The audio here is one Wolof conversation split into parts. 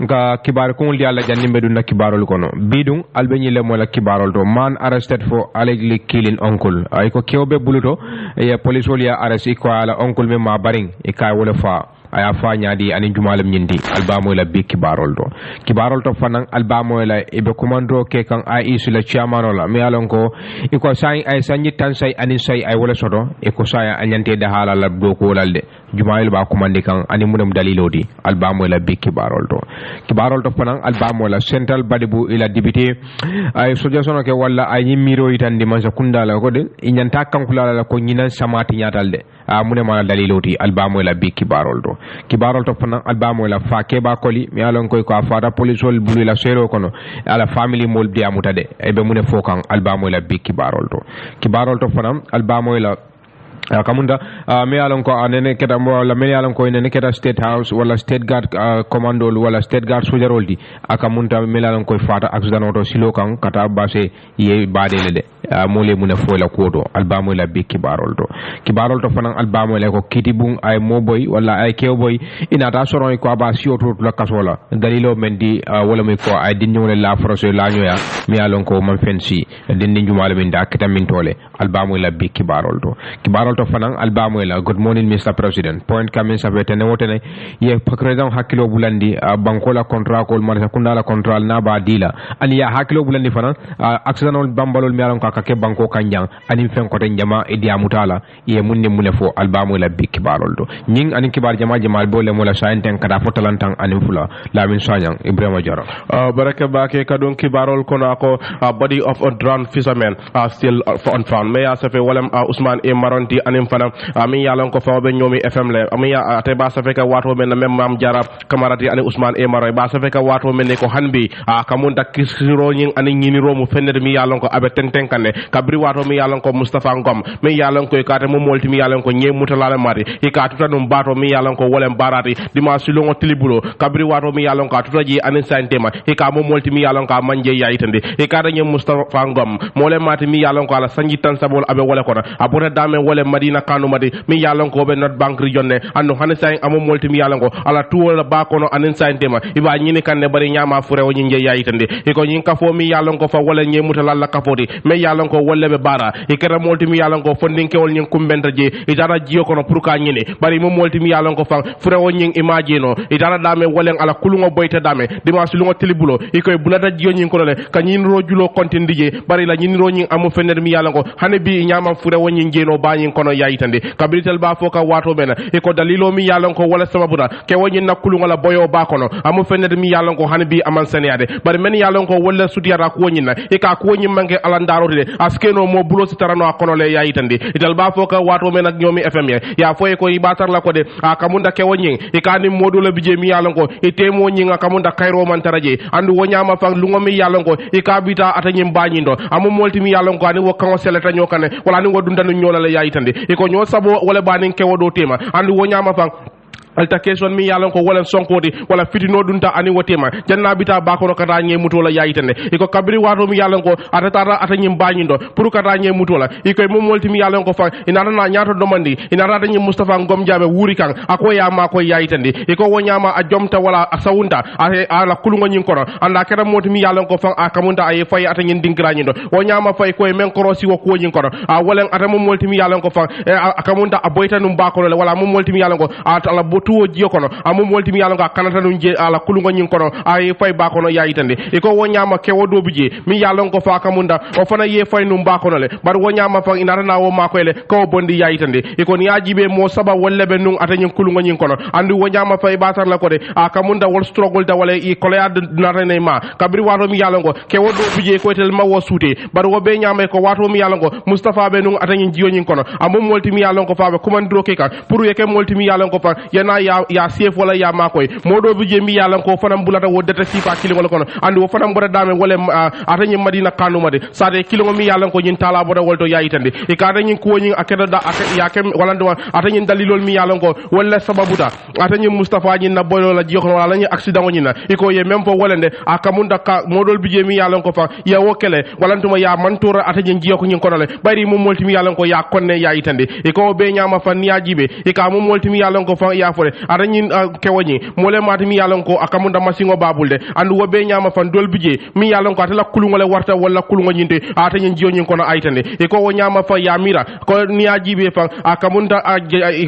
nga kibar ko li alla janni bedu na kibarol kono bidung albeni le mo la kibarol to man arrested for allegedly killing uncle ay ko kewbe buluto e police wol ya arrest ko ala uncle me ma baring e kay wala fa aya fa nyaadi ani jumalem nyindi albamo la bi kibarol to fanan albamo la e be commando ke kan ai la chairman la mi alon ko e ko sai ay sanyi tan sai ani sai ay wala soto e ko sai anyante da hala la do ko lalde jumayel ba commande kan ani munam dalilodi albamo la bi kibarol to fanan albamo la central badibu ila député ay suggestion ke wala ay nyimiro itandi man sakunda la ko de nyanta kan kula la ko nyinan samati nyatalde mune mala daliloti albamo la bi kibarol to fanan albamo la fa ke ba koli mi alon koy ko afata police wol bulu la sero kono ala family mol bi amutade e be mune fokan albamo la bi kibarol to fanan albamo la kamunda me alon ko anene keta wala me alon ko nene keta state house wala state guard commando wala state guard sojarol di akamunta me alon ko fata accident auto silo kan kata base ye badele de mole muna fola kodo albamo la bi kibarol to fanan albamo la ko kitibung ay moboy wala ay kewboy ina ta soron ko aba sioto la kasola dalilo mendi wala me ko ay dinni wala la frose la nyoya me alon ko man fensi dinni jumala min da kitamin tole albamo la bi kibarol to fanan albamo la good morning Mr. President point kamen sabe tene wotene ye pakredan hakilo bulandi banko la contrat ko marsa kunda la contrat na ba dila ani ya hakilo bulandi fanan accident bambalol mi alon ka ke banko kanjang ani fen ko tan jama e diamutala ye munne mune fo albamo la big kibarol do nying ani kibar jama bole mo la sainten kada fotalantan ani fula la min sanyang Ibrahima Jaro baraka bake kadon kibarol kono ako body of a drowned fisherman still unfound me ya safe walam Usman e Maronti anim fana ami yalon ko fawbe nyomi FM le ami ya te ba safe ka wato men mem mam jara kamarati ani Usman e Maroy ba safe ka wato men ko hanbi kamun takisiro nyin ani nyini romu fenner mi yalon ko abe tenten kanne kabri wato mi yalon ko Mustafa Ngom mi yalon ko kate mo molti mi yalon ko nye mutalala mari ka tuta dum bato mi yalon ko wolem barati dima sulongo tilibulo kabri wato mi yalon ko tuta ji ani santema ka mo molti mi yalon ko manje yayitande ka da nye Mustafa Ngom mole mati mi yalon ko ala sanji tan sabol abe wala ko abota dame wole Madina kanu madi mi yalon ko be not bank region ne ando hane say amo molti mi yalon ko ala tuwola ba kono anin santema iba nyini kanne bari nyama fure o nyinje yayitande ko nyin ka fo mi yalon ko fa wala nye mutalala kafoti me yalon ko wolle be bara ikera molti mi yalon ko fondin kewol nyin kumbenta je itara jiyo kono pour ka nyini bari mo molti mi yalon ko fa fure o nyin imagino itara dame wolen ala kulungo boyta dame dimanche lungo tilibulo ikoy bulata jiyo nyin kono le ka nyin rojulo kontindi je bari la nyin ro nyin amu fenner mi yalon ko hane bi nyama fure o nyin jeno ba nyin kono yayitande kabritel ba fo ka wato bena iko dalilo mi yalon ko wala sababuda ke wonyin nakulungo la boyo ba kono amu fenner mi yalon ko hane bi aman seniyade bari men yalon ko wala sudiyara ko wonyin na e ka ko wonyin manke alandaro de askeno mo bulo si tarano akono le yayitande ital ba fo ka wato men ak nyomi FM ya fo ko ibatar la ko de kamunda ke wonyin e ka ni modulo bije mi yalon ko e temo nyin kamunda kayro man taraje andu wonyama fang lungo mi yalon ko e ka bita atanyim bañindo amu molti mi yalon ko ani wo kan seleta nyokane wala ni wodundanu nyola le yayitande e ko nyo sabo wala banin ke wodo tema andu wonyama fang altercation mi yalon ko wala sonkodi wala fitino dunta ani wotema janna bita bakono kata nye mutola yayitande iko kabri wato mi yalon ko atata atanyim bañindo pour kata nye mutola iko mo molti mi yalon ko fa inata na nyaato domandi inata tanyi Mustafa Ngom jabe wuri kan ako ya ma ko yayitande iko wonyama a jomta wala asawunta ala kulungo nyin kono anda kera moti mi yalon ko fa akamunta ay fay atanyin dingrañindo wonyama fay ko men korosi wo ko nyin kono walen atamo molti mi yalon ko fa akamunta aboyta num bakono wala mo molti mi yalon ko atala tuwo jiyo kono amu molti mi yalon ka kanata nun je ala kulungo nyin kono ay fay ba kono yayitande iko wonyama ke wodo bije mi yalon ko fa kamunda o fana ye fay num ba kono le bar wonyama fa inara na wo mako ele ko bondi yayitande iko ni ajibe mo saba wolle be nun atanyin kulungo nyin kono andu wonyama fay batar la ko de kamunda wol struggle ta wala i kolya narene ma kabri wato mi yalon ko ke wodo bije ko tel ma wo sute bar wo be nyama ko wato mi yalon ko Mustafa be nun atanyin jiyo nyin kono amu molti mi yalon ko fa be kumandro ke kan pour yeke molti mi yalon ko fa yana ya sef wala ya makoy modo bi je mi yalan ko fanam bulata wodata sifa kilingo kono andi wo fanam boda dame wala atany Madina kanu made sade kilingo mi yalan ko nyin tala boda wolto yayitande e ka dañin ko nyin akeda da ya kem wala ndo atany dalilol mi yalan ko wala sababuta atany Mustafa nyin na boyo la jikon wala nyi accident nyin na iko ye même fo wolende akamunda ka modol bi je mi yalan ko fa ya wokele wala ntuma ya mantura atany jiyoko nyin kono le bari mo molti mi yalan ko ya konne yayitande iko be nyama fan ya jibe e ka mo molti mi yalan ko fa ya fole ada nyin kewoni mole mati mi yalon ko akamunda masingo babulde andu wobe nyama fan dol bije mi yalon ko atala kulungole warta wala kulungo nyinte ata nyin jiyo nyin kono aytande e ko wo nyama fa yamira ko ni ajibe fan akamunda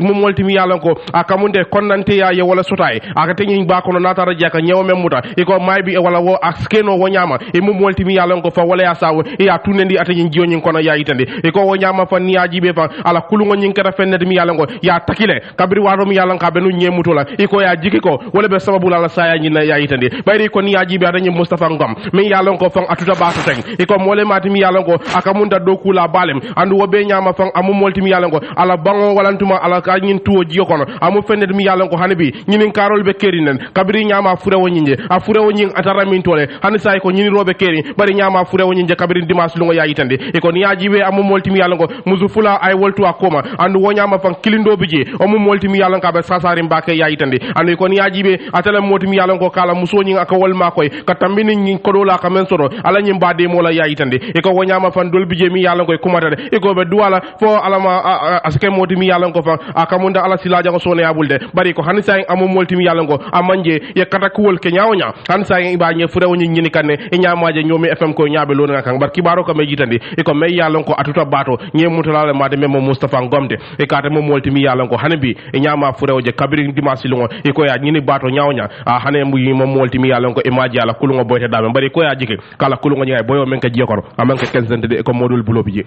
mo molti mi yalon ko akamunde konnante ya ye wala sotay aka tenyin ba kono natara jaka nyewo memuta e ko maybi e wala wo askeno wo nyama e mo molti mi yalon ko fa wala ya sawo e ya tunendi ata nyin jiyo nyin kono ya aytande e ko wo nyama fa ni ajibe fan ala kulungo nyin kata fennede mi yalon ko ya takile kabiri waro mi yalon ka benu nyemutola e ko ya jiki ko wala be sababu la saya nyin ya aytande bayri ko ni ajibe ata nyin Mustafa Ngom mi yalon ko fan atuta ba teng e ko mole mati mi yalon ko akamunda do kula balem andu wobe nyama fan amu molti mi yalon ko ala bango walantuma ala ka nyin tuwo jiyo kono amu fennede mi yalon ko hanibi nyinin karol be kerinen kabiri nyama fure wonyinje a fure wonyin atara min tole hani say ko nyini robe keri bari nyama fure wonyinje kabiri dimas lungo ya yitande e ko ni ajibe amu molti mi yalon ko muzu fula ay woltu akoma andu wonyama fan kilindo bije amu molti mi yalon ka be sasari mbake ya yitande andu ko ni ajibe atala moti mi yalon ko kala musonyin aka wol makoy ka tambini nyin kodola ka men soro ala nyim bade mola ya yitande e ko wonyama fan dol bije mi yalon ko kumatade e ko be duwala fo alama aske moti mi yalon ko fan akamunda ala silaja ko sone abulde bari ko hanisa amu molti mi yalon ko amanje ye kata kuwol ke nyawnya hanisa iba nye fure woni nyini kanne e nyamaje nyomi fm ko nyaabe lona kan bar kibaro ko me jitandi e ko me yalon ko atuta bato nye mutala made memo Mustafa Ngomde e kata mo molti mi yalon ko hanbi e nyama fure oje kabiri dimasi lungo e ko ya nyini bato nyawnya hane mu mo molti mi yalon ko e maji ala kulungo boyte dame bari ko ya jike kala kulungo nyay boyo men ka jikoro amanke kenzende de ko modul bulobi je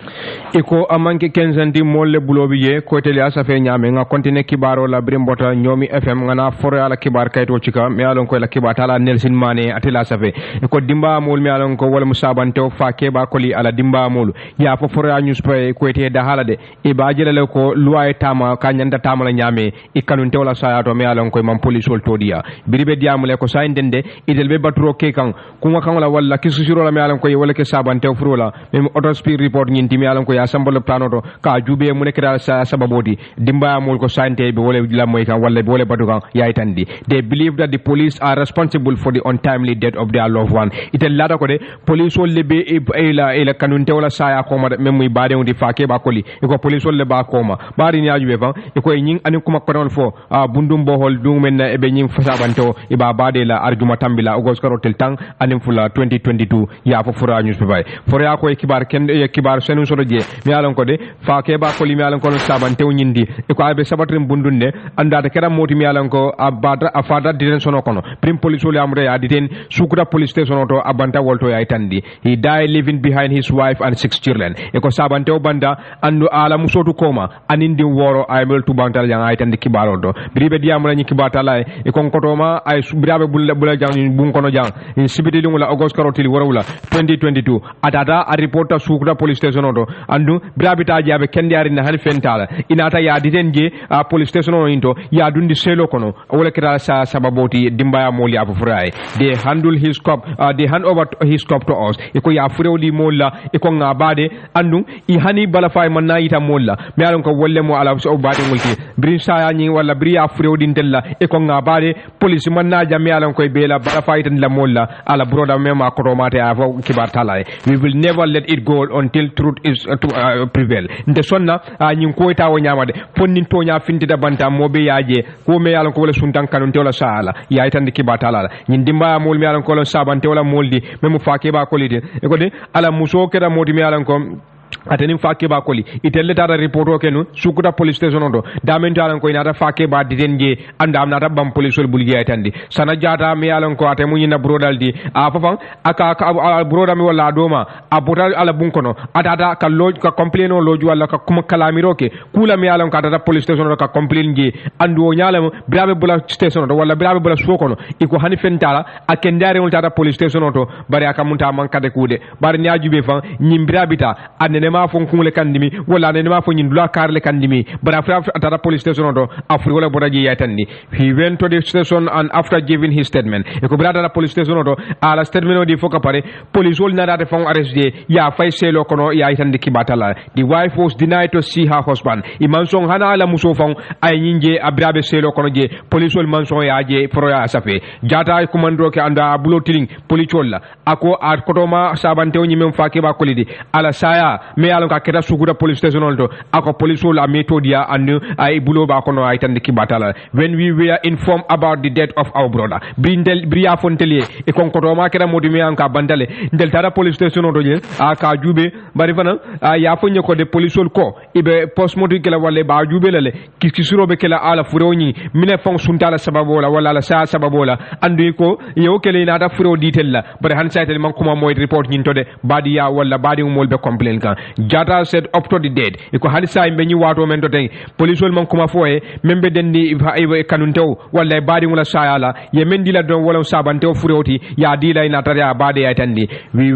e ko amanke kenzende molle bulobi je ko tele asafe nyame nga kontine kibaro la brimbota nyomi fm ngana fore ala kibar kayto cika mi alon ko la kibata ala Nelson Mane atela safe e ko dimba mol mi alon ko wala musabante o fa keba ko li ala dimba mol ya fo fore news pay ko te da halade e ba jelale ko luwa tama ka nyanda tama la nyame e kanunte wala sayato mi alon ko mam police wol todia biribe diamule ko sa indende idel be batro ke kan kuma kan wala kisusiro la mi alon ko wala ke sabante o frola mem auto speed report nyinti mi alon ko ya sambolo planoto ka jube mu nekra sa sababodi dimba mol ko sante be wala la moy kan wala be wala badu ya itandi. They believe that the police are responsible for the untimely death of their loved one. Ite lada ko de police wol lebe ila kanunte wala saya ko ma mem baade on di faake ba koli ko police wol le ba ko ma bari ni aju be fan ko nyin ani kuma ko don fo bundum bohol dum men e be nyin fasabanto e ba baade la arjuma tambila ogos karotel tang anim fula 2022 ya fo fura news be bay fora ko kibar ken e kibar senu so je mi alon ko de faake ba koli mi alon ko sabante o nyindi e ko abe sabatrim bundunde andata keram moti mi alon ko abada afada diten sono kono prim police wol amre ya diten sukura police station to abanta wolto ya itandi. He died leaving behind his wife and 6 children e ko sabante o banda andu ala musotu koma anindi woro aymel to bantal yang itandi kibaro do bribe diamra nyi kibata lay e kon kotoma ay subrabe bulla jang bun kono jang sibiti lingula august karotili worowla 2022 atata a reporter sukura police station to andu brabita jabe kendiari na hal fentala inata ya diten je police station o into ya dundi selo kono wala kira sa sababoti dimbaya moli afu fray they handle his cop they hand over his cop to us iko ya furewli molla iko ngabade andu I hani bala fay man nayita molla mi alon ko wolle mo ala so bade multi brin saya nyi wala briya furewdi ndella iko ngabade police man na jam mi alon ko bela bala fay tan la molla ala broda mema ko romate afa kibar talay we will never let it go until truth is prevail nde sonna nyi ko tawo nyamade fonnin to nya fintida banta mobe yaje ko me yalon ko wala suntan kanun te wala sala ya itande kibata la nyin dimba mol mi yalon ko sabante wala moldi memu faake ba ko lide e ko de ala muso kera modi mi yalon ko ateni faake ba koli itelle tata report o kenu sukuta police station do damento alan ko inata faake ba ditenje anda am nata bam police wol bulgi aytandi sana jata mi alan ko atemu nyina brodal di a fafan aka broda mi wala doma abotal ala bunkono atata ka loj ka complain o loju wala ka kuma kalamiro ke kula mi alan ko atata police station do ka complain je andu o nyalamo brabe bula station do wala brabe bula sokono iko hani fentala akendare on tata police station do bari aka munta man kade kude bari nyajube fan nyimbirabita ne ma fon kumule kandimi wala ne ma fon nyindula karle kandimi but after atara police station do afri wala bodaji yatandi he went to the station and after giving his statement e ko brada police station do ala statement di foka pare police wol na date fon arrest ya fay selo kono ya yatandi kibatala the wife was denied to see her husband imanson hana ala muso fon ay nyinje abrabe selo kono je police wol manson ya je pro ya safe jata ay commando ke anda bulo tiling police wol la ako at kotoma sabante o nyimem faake ba kolidi ala saya me alon ka keta sukuta police station to ako police la metodia and ay bulo ba kono ay tan ki batala when we were informed about the death of our brother Bria Fontelier e konkoto ma keta modi me an ka bandale del tara police station to je aka jube bari fana ya fonye ko de police ko ibe postmortem kala wala ba jube lale kisurobe kala ala furoni mine fon suntala sababola wala la sa sababola andu ko yo kele na da furo detail la bari han saytel man kuma moy report nyin to de badi ya wala badi mol be complain kan Jata said up to the date iko han say be nyi wato men to tay police wol man kuma foye membe dendi ibe kanuntew wala badi wala sayala ye men dila don wala sabantew furoti ya dila ina tare badi ya tandi we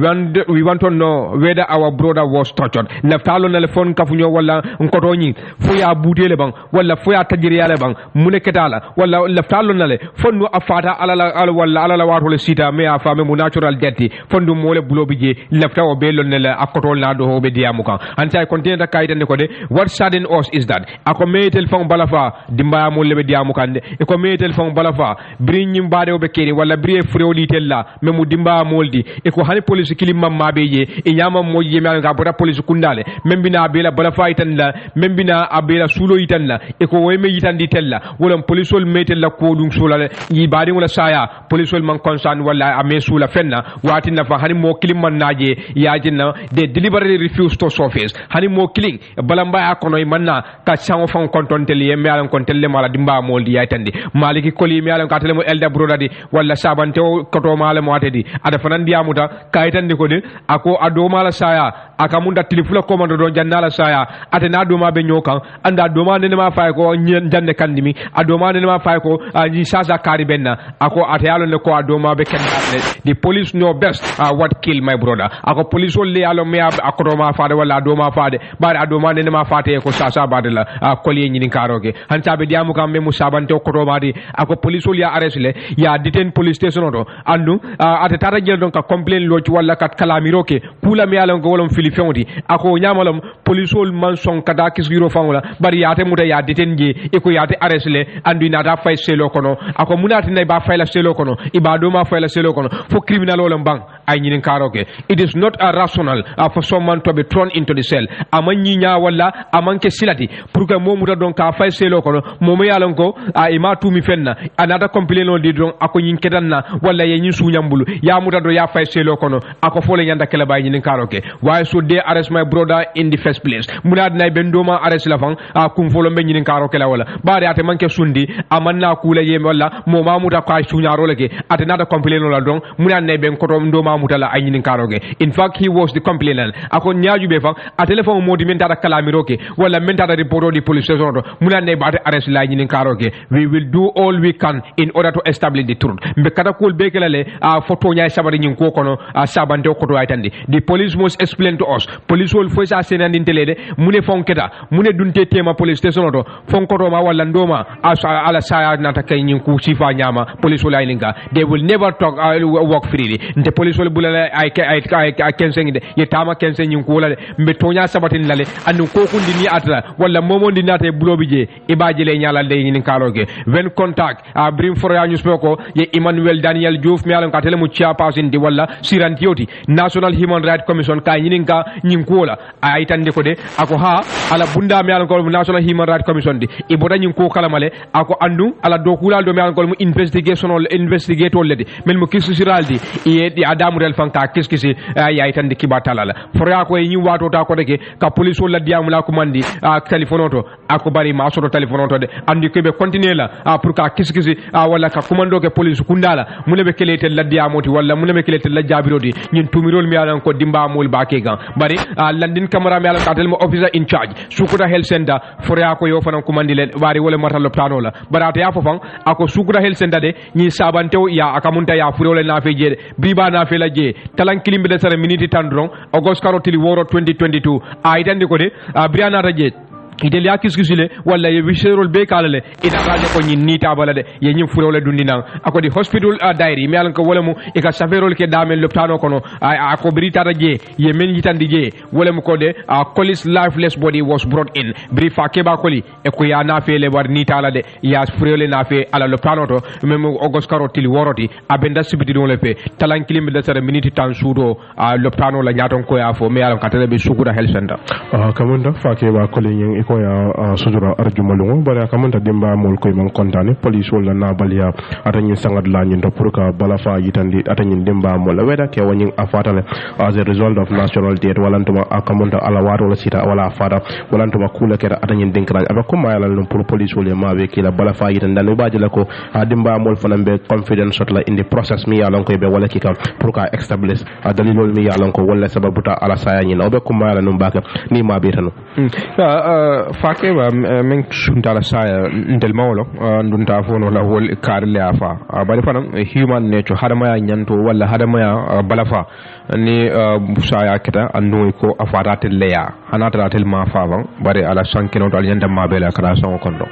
want to know whether our brother was tortured naftalo na phone kafunyo wala nkoto nyi fo ya butele bang wala fo ya tajiri yale bang mune ketala wala laftalo na le fondu afata ala wala wato le sita me afame mu natural death fondu mole bulo bije lafta o belon ne la akotol na do hobe diamu kan anta continue ta kayta ne ko de what sadden us is that ako metel fon balafa dimba mo lebe diamu kan de e ko metel fon balafa brinyi mbade obe keni wala brie frewli tella me mu dimba moldi e ko hani police kilimma mabe ye e nyama mo ye me ga bota police kundale membina bela balafa itan la membina abela sulo itan la e ko way me yitan di tella wala police ol metel la ko dum sulale yi badi wala saya police ol man concern wala ame sula fenna wati na fa hani mo kilimman naje yajinna they deliberately refuse to surface hani mo killing balamba akono manna ka sango fon konton tel yemme alan kon telle mala dimba moldi yatandi maliki koli mi alan ka tele mo elda brodadi wala sabante koto mala mo atedi ada fanan diamuta kayitandi ko de ako ado mala saya akamunda tilifula komando don jannala saya atena do ma be nyokan anda do ma ne ma fay ko jande kandimi ado ma ne ma fay ko ni sasa kari benna ako ateyalo ne ko ado ma be kende the police know best what killed my brother ako police wolle alo me akoto ma faade wala ado ma faade bare ado ma ne ma faate ko sasa badala kolye nyini karoke hansa be diamu kam me musabante koto ma di ako police wolle ya arrest le ya detain police station to andu atata jel don ka complain lo ci wala kat kalamiroke kula me alo ko wolom fili fewti ako nyamalom police wol man son kada kisgiro fangula bari yate muta ya detain je e ko yate arrest le andu inata fay selo kono ako munati nay ba fayla selo kono ibado ma fayla selo kono fo criminal wolom bang ay nyinin karoke it is not a rational for someone to be thrown into the cell amanyi nya wala amanke silati pour que momuta don ka fay selo kono momo yalon ko ima tumi fenna anata complain on di don ako nyin kedanna wala ye nyin sunyambulu ya muta do ya fay selo kono ako fole nyanda kala bay nyinin karoke why should they arrest my brother in the first place munad nay bendoma arrest la fan kum folo be nyinin karoke la wala bare ate manke sundi amanna kula ye wala mo mamuta ko ay sunyaro leke ate nata complain on la don munad nay ben koto ndoma mutala ay nyinin karoke in fact he was the complainant ako nyaaju be fan a telephone modi men tata kalamiroke wala men tata report di police station to munad nay bate arrest la nyinin karoke we will do all we can in order to establish the truth mbe kata kul be kelale photo nyaay sabari nyin ko kono sabante ko to aytandi the police must explain to us police wol fo sa senandi telede mune fonketa mune dunte tema police station to fonkoto ma wala ndoma ala saya nata kay nyin ku sifa nyama police wol aylinga they will never talk walk freely nte police wol bulala ay kensen de ye tama kensen nyin ko wala mbe tonya sabatin lale anu ko kundi ni atra wala momondi nata bulobi je ibaje le nyala de nyin kaloge when contact brim for ya news ko ye Emmanuel Daniel Diouf mi alan ka tele mu chairperson di wala sirantioti National Human Rights Commission ka nyininka nyinkola ay tande ko de ako ha ala bunda mi alan ko National Human Rights Commission di e boda nyinko kala male ako andu ala do kulal do mi alan ko mu investigator ledi mel mu kisu siraldi e di adamu rel fanka kiskisi ay tande kibatala la fora ko yi wato ta ko de ka police wala diamu la ko mandi telephone to ako bari ma so telephone to de andi ko be continuer la pour ka kiskisi wala ka commando ke police kundala munebe kelete la diamoti wala munebe kelete la jabirodi nyin tumirol mi alan ko dimba mul baake gan bari landin camera mi alan ka telmo officer in charge sukuta health center fora ko yo fanan kumandi le bari wala matal loptano la barata ya fofan ako sukuta health center de ni sabantew ya akamunta ya furole na fe je biba na fe la je talan kilimbe de sare minute tandron august karotili woro 2022 a itandi ko de briana raje itel ya kiskisile walla ye wiserol be kalale ina gaje ko nyin nita balade ye nyim fulole dundina akodi hospital diary mi alan ko wala mu e ka saferol ke damel loptano kono ako britata je ye men yitandi je wala mu ko de Collins lifeless body was brought in brifa keba koli e ko ya na fele war nita la de ya fulole na fe ala loptano to mem ogos karotili woroti abenda sibiti don le fe talan kilim de sere minute tan sudo loptano la nyaton ko ya fo mi alan katale be sukura health center kamunda fa keba koli ko ya sujura arjumalungo bari kamanta dimba mol koy man kontane police wala na balia atanyin sangat la nyin to pour ka bala fa yitandi atanyin dimba mol weda ke wanyin afatale as a result of national date wala ntuma akamanta ala wato wala sita wala fada wala ntuma kula kera atanyin dinkran aba ko mayala no pour police wala ma be kila bala fa yitandi dan baji la ko dimba mol fanam be confidence shot la in the process mi yalon koy be wala kika pour ka establish dalilol mi yalon ko wala sababuta ala saya nyin obe ko mayala no baka ni ma be tanu fake ba men suntala saya ndel mawlo ndunta fono la wol karle afa bari fanam human nature hadama ya nyanto wala hadama ya balafa ni saya kita andu ko afata telya hanata tel ma favan bari ala sankino to alnyanda mabela kala son kondo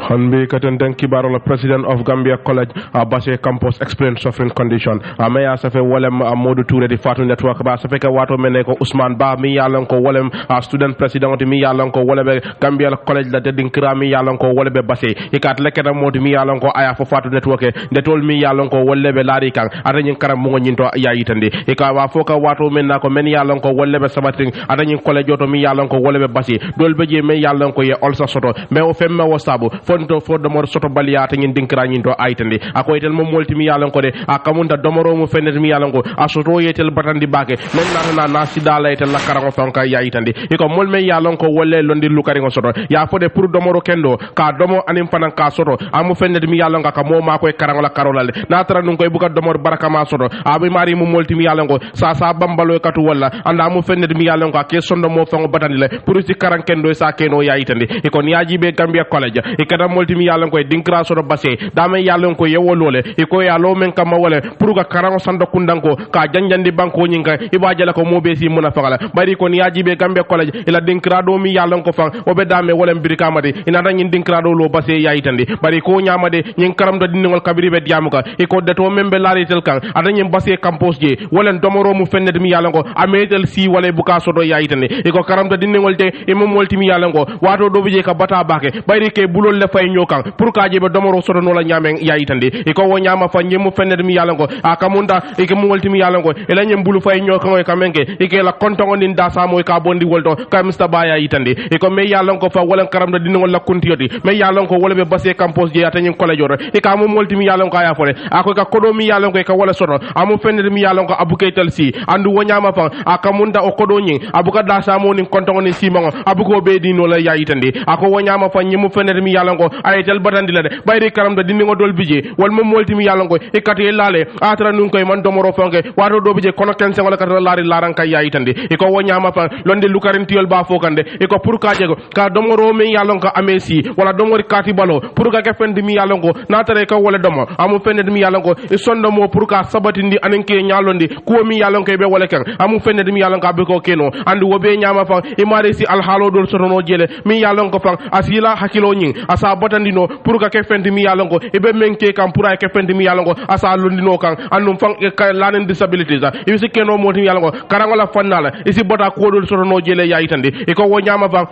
hanbe katen kibaro la president of Gambia College Basse campus explain suffering condition maya safe wolem Modou Touré di Fatu network ba safe ka wato mene ko Ousmane Ba mi yalon ko wolem student president mi yalon ko wolebe Gambia College la dedin kira mi yalon ko wolebe Basse ikat lekena modi mi yalon ko aya fo Fatu network de tol mi yalon ko wolebe lari kan adanyin karam mo nyinto ya yitande ika wa foka wato men na ko men yalon ko wolebe sabatin adanyin college joto mi yalon ko wolebe Basse dol beje me yalon ko ye olsa soto me o femme wo sabu fonto fo domor soto baliyata ngin dinkira ngin to aytande ako etel mom molti mi yalon ko de akamunta domoro mu fenet mi yalon ko asoto yetel batandi bake men na na sidala etel la karango fanka ya aytande iko mol me yalon ko wolle londi lukari ngo soto ya fode pour domoro kendo ka domo anim fanan ka soto amu fenet mi yalon ka mo ma koy karango la karolale na tara nun koy buka domor baraka ma soto abi mari mu molti mi yalon ko sa bambalo katu walla anda mu fenet mi yalon ka ke sondo mo fango batandi le pour ci karan kendo sa keno ya aytande iko niaji be Gambia College ikata molti mi yalon ko dinkra soto Basse dama yalon ko yewolole iko yalo men kama wala pour ka karango sando kundanko ka janjandi banko nyinga ibajala ko mobe si muna fagala bari ko niaji be Gambia College ila dinkra do mi yalon ko fang obe dame wala mbirika made ina da nyin dinkra do lo Basse ya aytande bari ko nyamade nyin karam do dingol kabiri be diamuka iko deto membe laritel kan ada nyin Basse campus je wala domoro mu fennet mi yalon ko ametel si wala buka soto ya aytande iko karam do dingol te imam molti mi yalon ko wato do bije ka bata bake bari ke bulol le fay nyokan pour ka je be domoro soto no la nyame ya aytande iko wo nyama fa nyemu fennet mi yalon ko akamunda ike mu molti mi yalon ko ela nyem bulu fay nyokan o kamenke ike la kontongo nin da samo ka bondi wolto ka Mr Baya aytande iko me yalon ko fa wala karam do dingol la kuntiyoti me yalon ko wala be Basse campus je atanyin college ro ika mu molti mi yalon ko aya fole ako ka kodo mi yalon ko ka wala soto amu fennet mi yalon ko abuke tel si andu wo nyama fa akamunda o kodo nyin abuka da samo nin kontongo nin simango abuko be dino la ya aytande ako wo nyama fa nyemu fennet mi yalon ko ayatel batandi la de bayri karam do dindingo dol bije wal mom molti mi yalon ko ikati lale atra nun koy man domoro fonke wato do bije kono kense wala kata lari laran kay ya aytande iko wo nyama fa londe lukarentiol ba fokande iko pour ka jego ka domoro mi yalon ko amesi wala domori kati balo pour ka fendi mi yalon ko natare ka wala domo amu fendi mi yalon ko e sondo mo pour ka sabatindi anenke nyalondi ko mi yalon ko be wala kan amu fendi mi yalon ka be ko keno andu wo be nyama fa e mari si al halo dol sotono jele mi yalon ko fa asila hakilo nyin asa batandino pour ka fendi mi yalon ko e be menke kam pour ka fendi mi yalon ko asa londino kan andum fang e lanen disabilities e si keno mo yalon ko karangola fannala e si bota ko dol sotono jele ya itande e ko wo nyama fa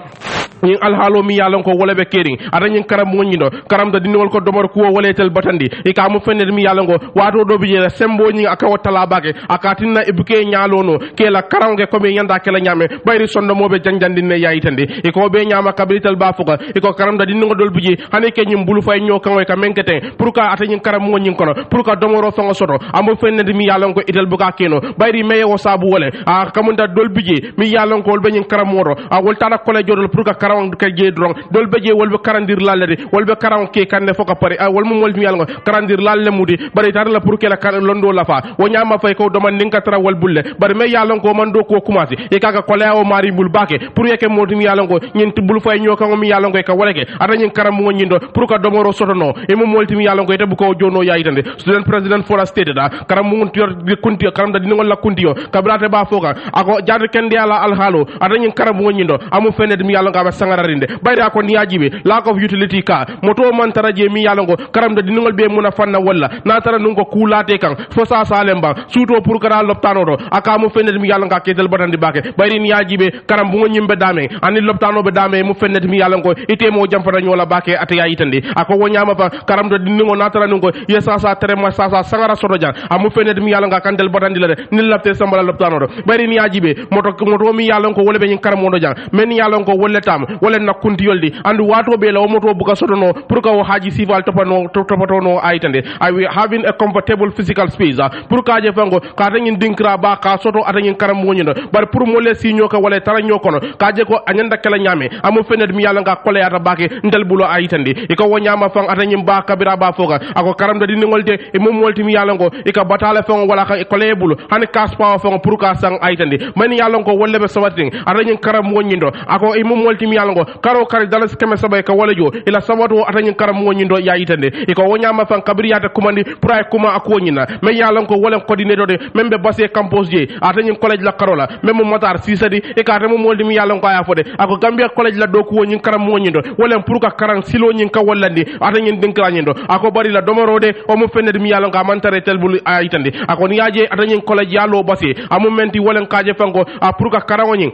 ñing alhaalo mi yalon ko wala be kering ada ñing karam mo ñindo karam da dinol ko domor ko waletel batandi e ka mo fenner mi yalon ko wato do bi sembo ñing aka watala bake akatinna ibuke ñalono ke la karange ko mi yanda ke la ñame bayri sondo mo be janjandi ne yayitande e ko be ñama kabrital ba fuka e ko karam da dinno dol biji hane ke ñim bulu fay ño kan ka menkete pour ka ata ñing karam mo ñing kono pour ka domoro fango soto amo fenner mi yalon ko itel buka keno bayri meye wo sabu wole a kamunda dol biji mi yalon ko be ñing karam modo a woltana ko le jodol pour ka karam ka je drong dol be je wolbe karandir lalle wolbe karam ke kanne foka pare wol mo wolmi yalgo karandir lalle mudi bari tar la pour que la londo la fa wo nyama fay ko do man ninka tra wol bulle bari me yalon ko man do ko commencé e kaga ko lewo mari bul bake pour yeke modum yalon ko ñent bul fay ñoka mi yalon ko ka woleke ata nyin karam mo nyindo pour ka domoro sotono e mo moltimi yalla ko ite bu ko jono yaitande student president for a state da karam mo ntiyor kunti karam da dingo la kuntiyo kabrate ba foka ako jadu kende ala al halo ata nyin karam mo nyindo amu fened mi yalla ngaba sangararinde bayda ko niyajibe lack of utility ka moto man taraje mi yalla ngo karam da dingo be muna fanna walla na tara nungo kulate kan fo sa salemba suto pour kara loptano do aka mu fened mi yalla nga ketel batandi bake bayri niyajibe karam bu nyimbe dame ani loptano be dame mu fened mi yalla ngo ite mo jamfata nyola bake ataya itande ako wonyama fa karam da dingo na tara nungo yesa sa tere ma sa sangara soto jan amu fened mi yalla nga kandel batandi la de nil lapte sambala loptano do bayri niyajibe moto mi yalla ngo wole be nyin karam do jan men yalla ngo wolle tam wole na kunti yoldi andu wato be la o moto buka soto no pour ka o haji sival topato no aitande I will having a comfortable physical space pour ka je fango ka tangin dinkra ba ka soto atangin karam wonyindo bar pour mo le sinyo ka wala tara nyokono ka je ko anyanda kala nyame amu fened mi yalla nga kole ata bake ndel bulo aitande e ko wonyama fang atangin ba kabira ba foga ako karam da dindi ngolde e mum molti mi yalla ngo e ka batale fang wala ka e kole bulo hani kas pa fang pour ka sang aitande man yalla ngo wolle be sawatin atangin karam wonyindo ako e mum molti mi yalla ngo karo kare dalas keme sabay ka wala jo ila sawato atangin karam wonyindo ya itande e ko wonyama fang kabiriyata kumandi pray kuma akonyina men yalla ngo wolen coordinator de membe basse campus je atangin college la karola mem motar sisadi e ka tamo moldi mi yalla ngo ya fode ako gambia college la doku wonyin karam wonyindo wolen pour ka karan silo nyin ka wallandi atangin dinkra nyindo ako bari la domorode o mo fenede mi yalla ngo mantare telbul itande ako ni yaje atangin college yalo basse amu menti wolen kaje fango pour ka karan wonyin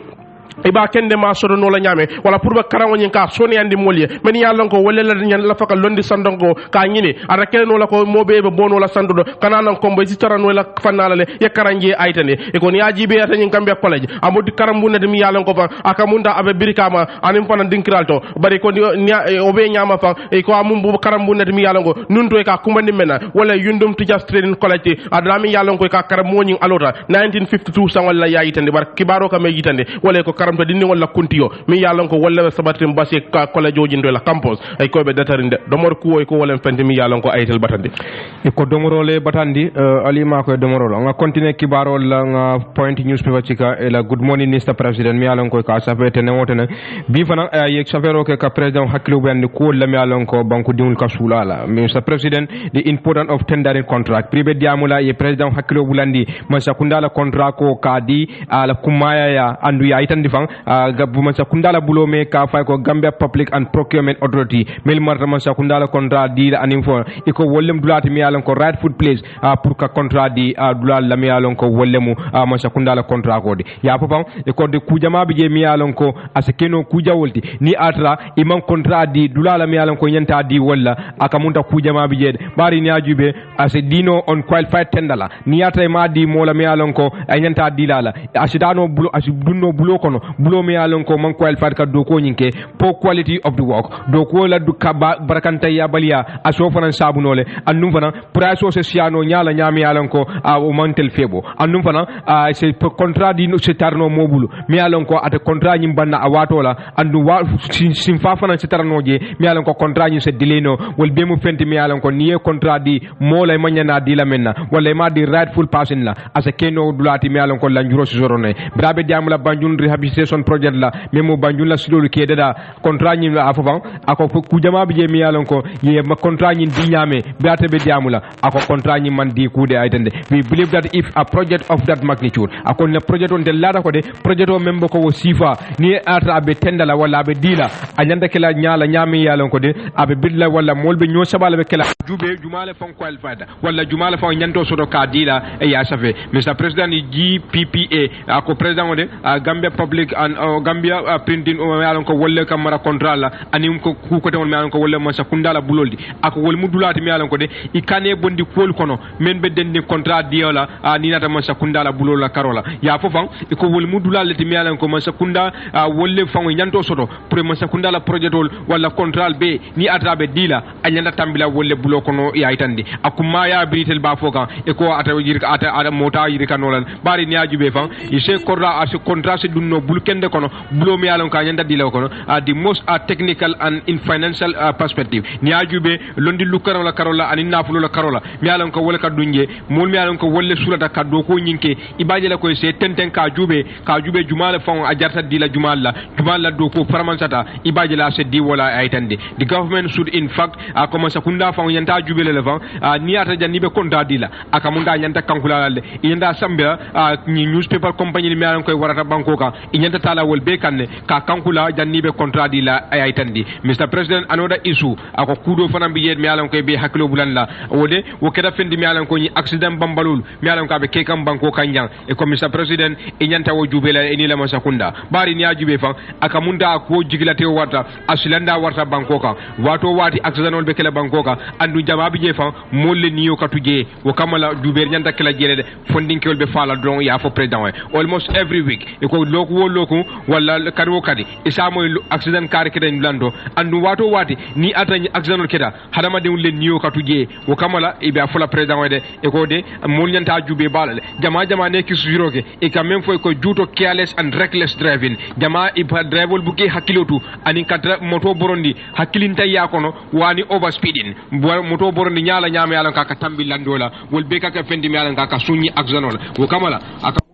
iba kende ma sodo no la nyame wala pour ba karango nyin ka soni andi molye men yalla ko wala la nyan la faka londi sandongo ka nyini ara kele no la ko mobe be bono la sandodo kanana ko mbo ci tarano la fanala le ya karanje aytane e ko ni ajibe ata nyin kambe college amudi karambu ne mi yalla ko fa aka munda abe birikama anim fana dinkiralto bari ko obe nyama fa e ko amum bu karambu ne mi yalla ko nunto e ka kumandi mena wala yundum teachers training college adami yalla ko ka karam nyin alota 1952 sangol la yayitande bar kibaro ka me yitande wala ko karamta dinni wala kuntiyo mi yalla ko wala sabatim basi ka college jojindo la campus ay ko be datarinde domor ko ko wala fenti mi yalla ko aytel batandi e ko domorole batandi ali ma ko domorolo nga continue kibaro la nga point newspaper chika e la good morning Mr President mi yalla ko ka safete ne wotene bi fana yek safero ke ka president hakilo ben ko la mi yalla ko banku dimul ka sulala Mr President the importance of tendering contract pribe diamula ye president hakilo bulandi ma sakundala contract ko kadi ala kumaya ya andu ya itandi fan gabu man sakundala bulo me ka fay ko Gambia Public and Procurement Authority mel marta man sakundala contrat di anim fo iko wollem dulati mi yalon ko rightful place pour ka contrat di dulal la mi yalon ko wollemu man sakundala contrat ko de ya papa e ko de kujama bi je mi yalon ko asekeno kuja wolti ni atra imam contrat di dulala mi yalon ko nyanta di walla aka munta kujama bi je bari ni ajube ase dino on qualified tendala ni atra ma di mola mi yalon ko nyanta di lala asidano bulo asidunno bulo kono bulo mi yalon ko man qualified ka do ko nyinke po quality of the work do ko la du ka barakanta ya baliya aso fanan sabunole annum fana price sociano nyala nyami yalon ko o mantel febo annum fana c'est contrat di no setarno mobulu mi yalon ko ata contrat nyim banna awatola andu wa sim fa fana setarnoje mi yalon ko contrat nyi se dileno wol be mu fenti mi yalon ko niye contrat di mola manyana di la menna wala ma di rightful person la asa keno dulati mi yalon ko la njuro sorone brabe diamula banjun rehabilitation project la memo banjun la sidolu ke dada contrat nyi la afofan ako ku jama bi je mi yalon ko ye ma contrat nyi di nyame brate be diamula ako contrat nyi man di kude aytende we believe that if a project of that magnitude akon na project on de lada ko de project o membo ko sifa ni ata abe tendala wala abe dila anyanda kala nyala nyami yalon ko de abe bidla wala molbe nyo sabala be kala jube jumale fon qualified wala jumale fon nyanto soto ka dila e ya safe Mr President GPPA ako president de Gambia Public and Gambia printing o yalon ko wolle kamara contrat la anim ko ko ton yalon ko wolle ma sakundala buloldi ako wol mudulati mi yalon ko de ikane bondi kol kono men be den contrat diola ni nata ma sakundala bulola karola ya fofan ko wol mudulale ti mi yalon ko ma sakunda wolle fango nyanto soto pour ma sakundala projet wala contrat be ni atabe dila anyanda tambila wolle bulo kono ya itandi akuma ya britel ba fokan e ko ata yirka ata mota yirka nolan bari ni ajube fan ise korra as contrat se dunno no bulu kende kono bulo mi yalon ka nyanda dile kono the most technical and in financial perspective ni ajube londi lukaro la karola ani nafulo la karola mi yalon ko wala ka dunje mol mi yalon ko wolle sulata ka do ko nyinke ibaje la ko se tenten ka jube jumala fon a jarta dila jumala do ko faramansata ibaje la se di wala aytande the government should in fact comme sakunda fon yanta jube le fon ni ata janibe konta dila aka munda nyanta kankula le yanda sambia ni newspaper company mi yalon koy warata banko ka inyanta tala wol be kanne ka kankula janibe kontra dila aytandi Mr President another issue ako kudo fana bi yed mi yalon koy be hakilo bulanla wode wo keda fendi mi yalon ko ni accident bambalul mi yalon ka be kekam banko kanjang e ko Mr President inyanta wo jubela eni la masakunda bari ni ajube fan aka munda ko jigilate warta asilanda warta banko ka wato wati accident be kala banko ka andu jamabi je fan molle niyo katuje wo kamala juber nyanta kala jelede fondinkel be fala don ya fo president almost every week e ko loku wala kado kadi isa moy accident kar keden lando andu wato wati ni atani accident keda hadama de wulle niyo katuje wo kamala e be fola president de e ko de mol nyanta jube balale jama ne ki sujiroke e quand même foy ko juto careless and reckless driving jama iba driver buke hakilotu ani katra moto borondi hakilinta yakono wani overspeeding moto borondi nyala nyama yalla ka tambi landola wol be ka fendi yalla ka sunyi accident wo kamala aka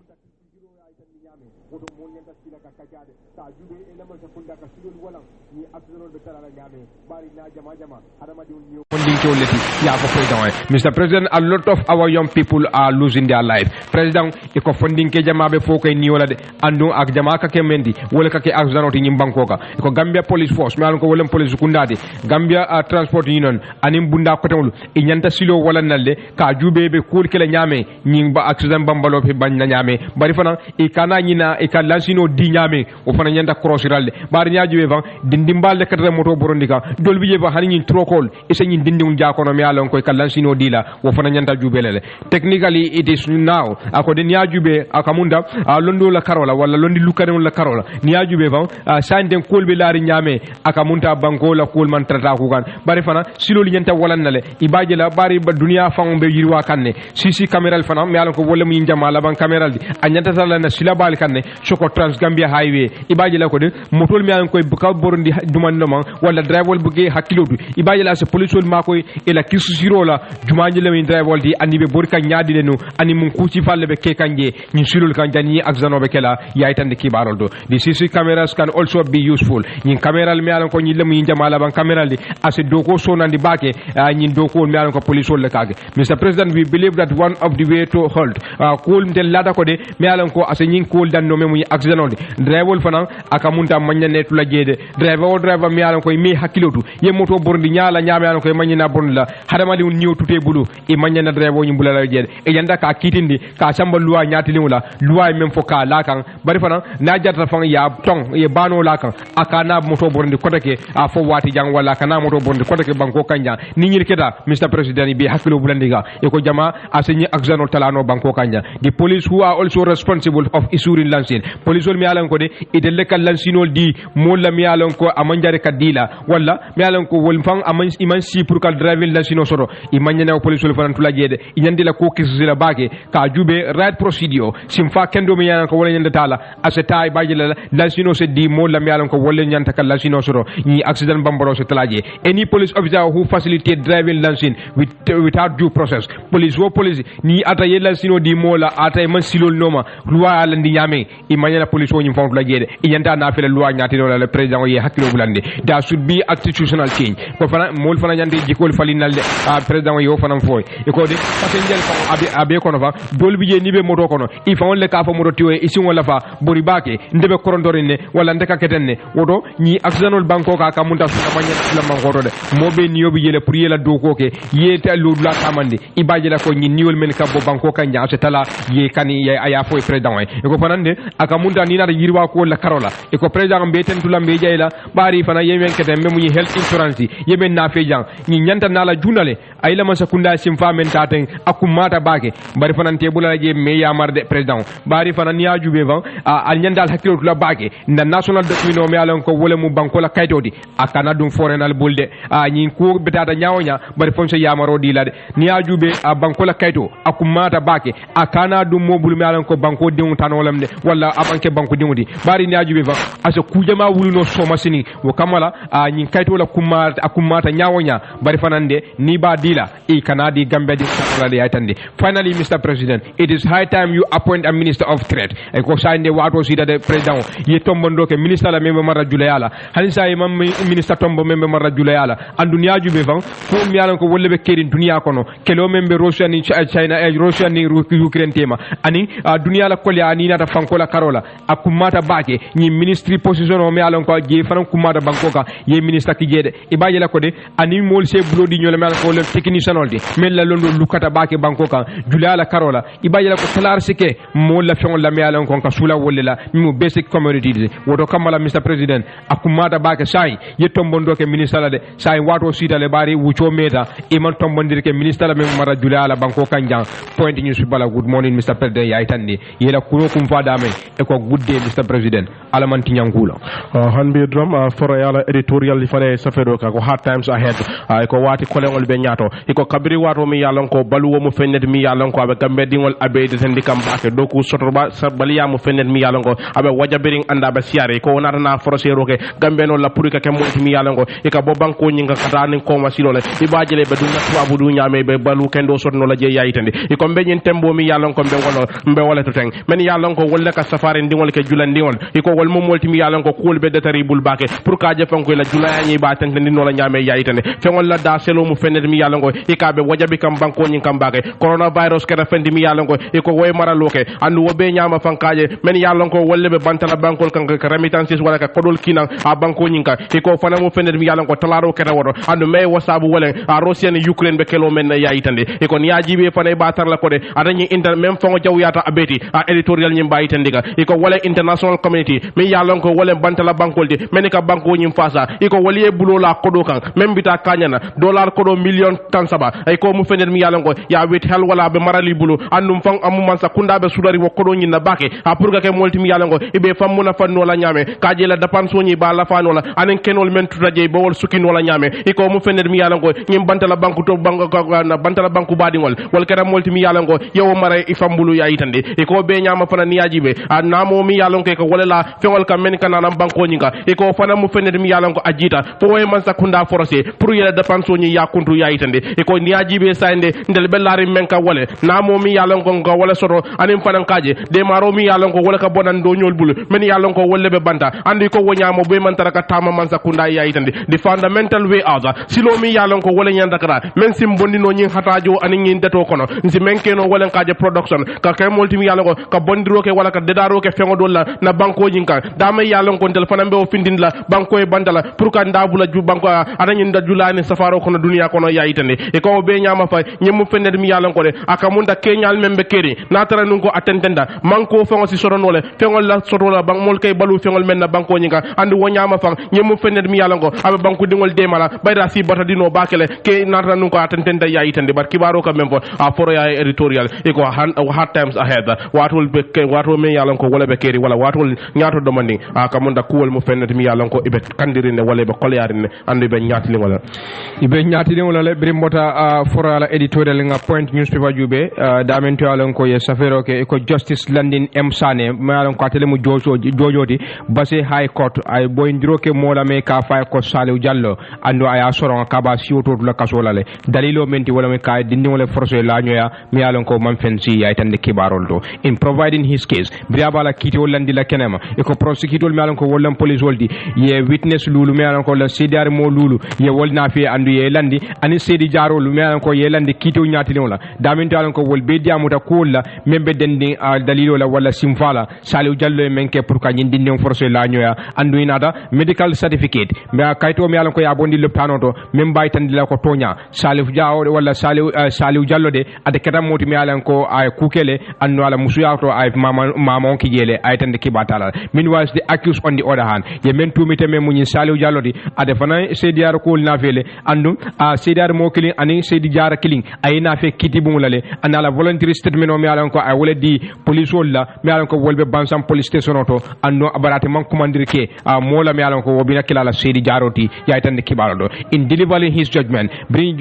Mr. President, a lot of our young people are losing their life. President, iko funding ke jama be foko ni wala de andu ak jama ka kemendi wala ka ke accident ni bankoka iko Gambia Police Force mi ko wolem police kundade Gambia Transport Union anim bunda ko tawlu e nyanta silo wala nalde ka jube be kul kele nyame nyi ba accident bambalo fe banya nyame bari fana e kana nyina e ka lansino di nyame o fana nyanta crossiralde bari nyaaju be dindimbalde katra moto borondika dolbi je ba hani nyi trokol e se nyi dindum jakono mi alon ko kalansino dila wo fana nyanta jubelele technically it is now ako de nyaajube akamunda londo la karola wala londi lukare la karola nyaajube fa sanden kolbe laari nyame akamunta banko la kol man trata ko kan bari fana silo li nyanta wala nale ibaje la bari ba dunia fa be yirwa kanne sisi caméra fana mi alon ko wala mu njama la ban caméra di anyanta sala na sila bal kanne soko trans Gambia highway ibaje la ko de motol mi alon koy buka borondi dumando man wala driver buge hakilodu ibaje la se police wol makoy e la kisu siro la jumaji le min driver di anibe borka nyaadi le no ani mun kuci falle be ke kanje ni silul kan jani ak zanobe kala yaytande kibarol do the CC cameras can also be useful ni camera mi alon ko ni le mu njama la ban camera di ase doko sonandi bake ni doko mi alon ko police wol le kage Mr President, we believe that one of the way to hold cool del lada ko de mi alon ko ase ni cool dan no me mu accident di driver fana akamunta manya netu la jede driver mi alon ko mi hakilotu ye moto borndi nyaala nyaame alon ko manyina bornda hadama li niw tuté bulu e manyana driver ni bulala jede e yanda ka kitindi ka samba loi nyaati wala loi même fo ka la kan bari fana na jarta fan ya tong ye bano la kan akana moto borndi kotake a fo wati jang wala kana moto borndi kotake banko kanja ni nyir keta Mr President bi hakilo bulandiga e ko jama asenyi akzano talano banko kanja the police who are also responsible of issuing lancing police wol mi alan ko de ide lekal lancinol di molla mi alan ko amanjare kadila wala mi alan ko wol fang iman si pour kal driving lancino soro imanyana police wol fanan tula jede inyandi la ko kisila bake ka jube right procedure simfa kendo mi alan ko wala nyanda tala aseta baje la lancino se di molla mi alan ko wala nyanta kal lancino soro ni accident bambaro se talaje any police officer who facilitate driving lancing without due process police ni ata ye lancino di mola ata man silol noma loi ala ndi nyame imanyana police woni fon tula jede inyanda na fele loi nyati no le president ye hakilo bulande da should be institutional change ko fana mol fana nyande jikol falinalde president yo fana foy e ko de pasengel fa abe kono fa dolbi je nibe moto kono il fa on le ka fa moto tiwe isi wala fa bori bake ndebe korondorine wala ndeka ketenne wodo ni accidentol banko ka kamunta suna manya la mangoto de mobe niyo bi jele pour yela doko ke yeta lu la kamande ibaje la ko ni niwol men ka bo banko ka nya tala ye kani ye aya foy president e ko fanande akamunta ni na yirwa ko la karola iko president be tentula be jayla bari fana yemen kete memu ni health insurance yemen na fe jang ni nyanta nala junale ay la masa kunda sim famen taten akumata bake bari fana tebula je me yamarde president bari fana ni ajube van al nyandal hakilo la bake na national document me alon ko wole mu banko la kaytodi akana dum forenal bulde ni ko betata nyawonya bari fonso yamaro dilade ni ajube banko la kayto akumata bake akana dum mobul me alon ko banko dingu tanolamde wala abanke banko dingudi bari ni ajube van asa kujama wuluno soma sini wo kamala ni kayto la akumata nyawonya bari fanande ni ba dila e kanadi gambe di salade aytande. Finally, Mr. President, it is high time you appoint a minister of trade e ko sande wato sida de president ye tombondo ke minister la membe mara julayala halisa e mam minister tombo membe mara julayala andu ni ajube van ko mi yalan ko wolle be kerin dunia kono kelo membe Russia ni China e Russia ni Ukraine tema ani dunia la kolya ani nata fankola karola akumata bake ni ministry position o mi yalan ko je fanan kumata bankoka ye minister ki jede e baje la ko de ani mol se blodi nyole mi yalan ko le technician olde men la londo lukata bake bankoka julayala karola e baje la ko salar sike mol la fion la mi yalan ko ka sula wolle la mi basic commodities woto kamala Mr. President akumata bake sai ye tombondo ke minister la de sai wato sita le bari wucho meta e man tombondir ke minister la mem mara julayala banko kanjang point news bala good morning Mr. President ya itandi yela kuno kum fada men e ko good day Mr. President alamanti nyankula hanbi drum for yala editorial li fale safedo ka ko hard times ahead ko wati kolengol be nyato iko kabiri wato mi yalon ko baluwo mu fennet mi yalon ko abe gambe dingol abe de sendikam bake doku sotorba baliya mu fennet mi yalon ko abe wajabiring anda be siare ko onata na forcero ke gambe no la purika ke mo mi yalon ko e ka bo banko nyinga kata ni ko masilo le ibajele be dunna tuabu du nyame be balu kendo sotno la je yayitande iko be nyin tembo mi yalon ko be wono be wala to teng men yalon ko wolle ka safari ndingol ke julandingol iko wol mo molti mi yalon ko kul be detaribul bake pour ka je fanko la julani ba tan ndino la nyame yayitande fengol la da selo mu fennet mi yalon ko e ka be wajabi kam banko nyin kam bake coronavirus ke fendi mi yalon ko iko woy maraloke andu wobe nyama fankaje men yalon ko wolle be bantala bankol kan ka remittances wala ka kodol kinan a banko nyinka iko fana mo fennet mi yalon ko talaro ke wodo andu me wasabu wala a Russian Ukraine be kelo men yayitande iko ni ajibe fana ba tar la ko de adani inter même fango jaw yata abeti a editorial nyim bayitande ga iko wala international community mi yalon ko wala bantala bankol de men ka banko nyim fasa iko wali e bulo la kodo kan même bita kanyana dollar kodo million tan saba ay ko mu fennet mi yalon ko ya wet hal wala be marali bulo andum fang amu man sa kunda be sudari wo kodo nyina bake a pour que molti mi yalon ko ibe fam muna fanno la nyame kaje la dapan soñi ba la fano la anen kenol men tutaje bo wol sukino la nyame iko mu fennet mi yalon ko nyim bantala banku to banko na bantala banku badingol wal kera molti mi yalon ko yow mare ifambulu ya itande iko be nyama fana ni yajibe namo mi yalon ko wala la fewol kam men kana nam banko nyinga iko fana mu fennet mi yalon ko ajita fo way man sa kunda forcé pour yela dapan soñi ya kuntu ya itande iko ni yajibe sande ndel be lari menka wala namo mi yalon ko wala soto anim fanan kaje de maro mi yalon ko wala ka bonan do nyol bulu men yalon ko wolle be banta andi ko wonyamo be man taraka tama man sa kunda ya itande the fundamental way out silo mi yalon ko wala nyanda kara men sim bondino nyin hatajo ani nyin dato kono nsi menkeno wala kaje production ka kay multi mi yalon ko ka bondiro ke wala ka dedaro ke fengo dolla na banko nyinka dama yalon ko tel fanan be o findin la banko e bandala pour ka ndabula ju banko adani ndajulani safaro kono dunia kono ya itande e ko be nyama fa nyemu fened mi yalon ko de akamunda kenyal membe keri natara nun ko atentenda manko fengo si soronole fengo la sorola bang mol kay balu fengol men na banko nyinga andu wonyama fa nyemu fened mi yalon ko abe banko dingol demala bayra si bata dino bakele ke natara nun ko atentenda ya itande bar kibaro ka membo a foro ya editorial e ko hard times ahead watol be watol me yalon ko wala be keri wala watol nyaato domandi akamunda kuwol mu fened mi yalon ko ibe kandirine wala be kolyarine andu be nyaatli wala ibe nyaatli wala le brimota foro ala editorial nga point newspaper jube damento alon ko ye safero ke ko justice landin m sane malon ko atele mu jojoti base high court ay boyndiro ke mola me ka fay ko Saliou Diallo ando aya soron ka ba siwoto la kasola le dalilo menti wala me kay dindi wala forcé la ñoya mi alon ko man fensi ay tande kibarol do in providing his case briabala kiti wolandi la kenema e ko prosecutor mi alon ko wolam police woldi ye witness lulu mi alon ko la cdr mo lulu ye wolna fi andu ye landi ani sedi jaro lu mi alon ko ye landi kiti o nyati wala daminto alon ko wol be diamuta ko la membe dendi dalilo la wala simfala Saliou Diallo menke pour ka nyindi ndem forcé la ñoya andu inata medical certificate me kayto mi alon ko ya bondi leptano to mem baytandi la ko tonya Salif Diaw wala Saliou Diallo de ade kata moti mi alon ko ay kukele andu ala musuya to ay mama on ki jele ay tande ki batala Meanwhile, the accused on the other hand, ye men tumite me munyi Saliu Jallow di ade fana Seydiar ko na fele andu Seydiar mo killing ani Seydi Jara killing ay na fe kiti bumulale anala voluntary statement o mi alan ko ay wala di police wala mi alan ko wolbe bansam police station oto anno abarate man commander ke mola mi alan ko wobina kilala Seydi Jaroti ya tan kibalo do in delivering his judgment bring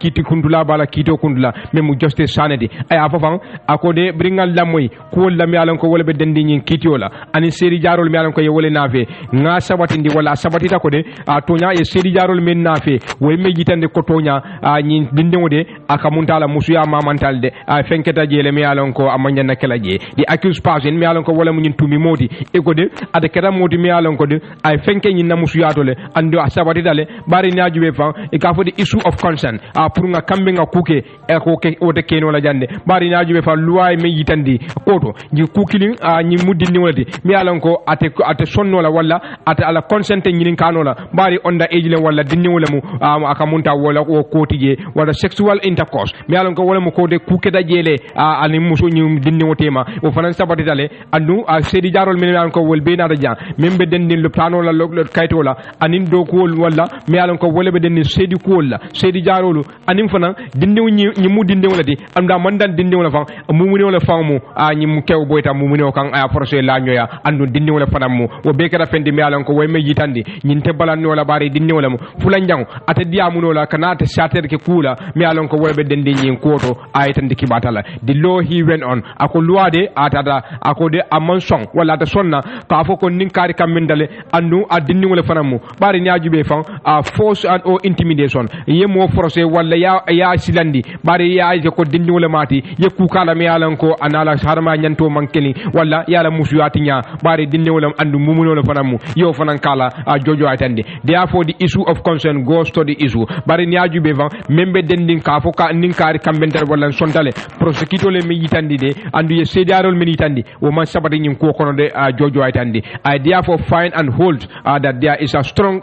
kiti kundula bala kito kundula memu justice sanedi ay afafan akode bringal lamoy ko lam yalan ko wolbe dendi nyin kiti wala ani Seydi Jarol mi yalan ko ye wole nafe nga sabatindi wala sabatita ko de tonya ye Seydi Jarol men nafe way me jitande ko tonya nyin dindingo de akamuntala musuya mamantalde fenketa jele mi yalan ko amanya nakela je di accused person mi yalan ko wala mun tumi modi e ko de ada kera modi mi yalan ko de ay fenke nyin na musuya to le ando sabatita le bari na jube fa e ka fo the issue of concern pour nga kambe nga kuke e ko ke o de keno la jande bari na jube fa loi me yitandi koto ji kukilin nyi muddini wala di mi yalan ko ate sonno la wala ate ala consent nyin kano la bari onda age le wala dinni wala mu akamunta wala o kotije wala sexual intercourse mi yalan ko wala mu ko de kuke da jele ani muso nyi dinni wotema o fanan sabati dale andu Seydi Jarol mi yalan ko wol be na da ja membe denni le plano la lo kayto la anin do ko wala mi yalan ko wala be denni Seydi ko la Seydi Jarolu anin fana dinni nyi mu dinni wala di anda mandan dinni wala fa mu mu wala fa mu nyi mu kew boyta mu mu kan ay forcé la nyoya andu dinni wala fanam mu o be kada fendi mi yalan ko way me yitandi nyin te balan wala bari dinni wala mu fulan jang ate diamu no la kana te shater ke kula mi yalan ko wolbe dendi nyin koto aytan diki batala the law he went on ako luade atada ako de amon song wala ta sonna ka fo ko nin kari kamendale andu adinni wala fanam mu bari nyaajube fan force and or intimidation ye mo forcé wala ya silandi bari ya ko dinni wala mati ye ku kala mi yalan ko anala harma nyanto mankeli wala yala musuyati nya bari dinni wala andu mumuno la fanam mu yo fanan kala jojo aytande therefore the issue of concern goes to the issue bari nyaajube fan membe dendin ka fo ka nin kari kambentar wala sontale prosecutor le mi yitandi de andu ye Seydiarol mi yitandi o man sabati nyim ko kono de jojo aytandi I therefore find and hold that there is a strong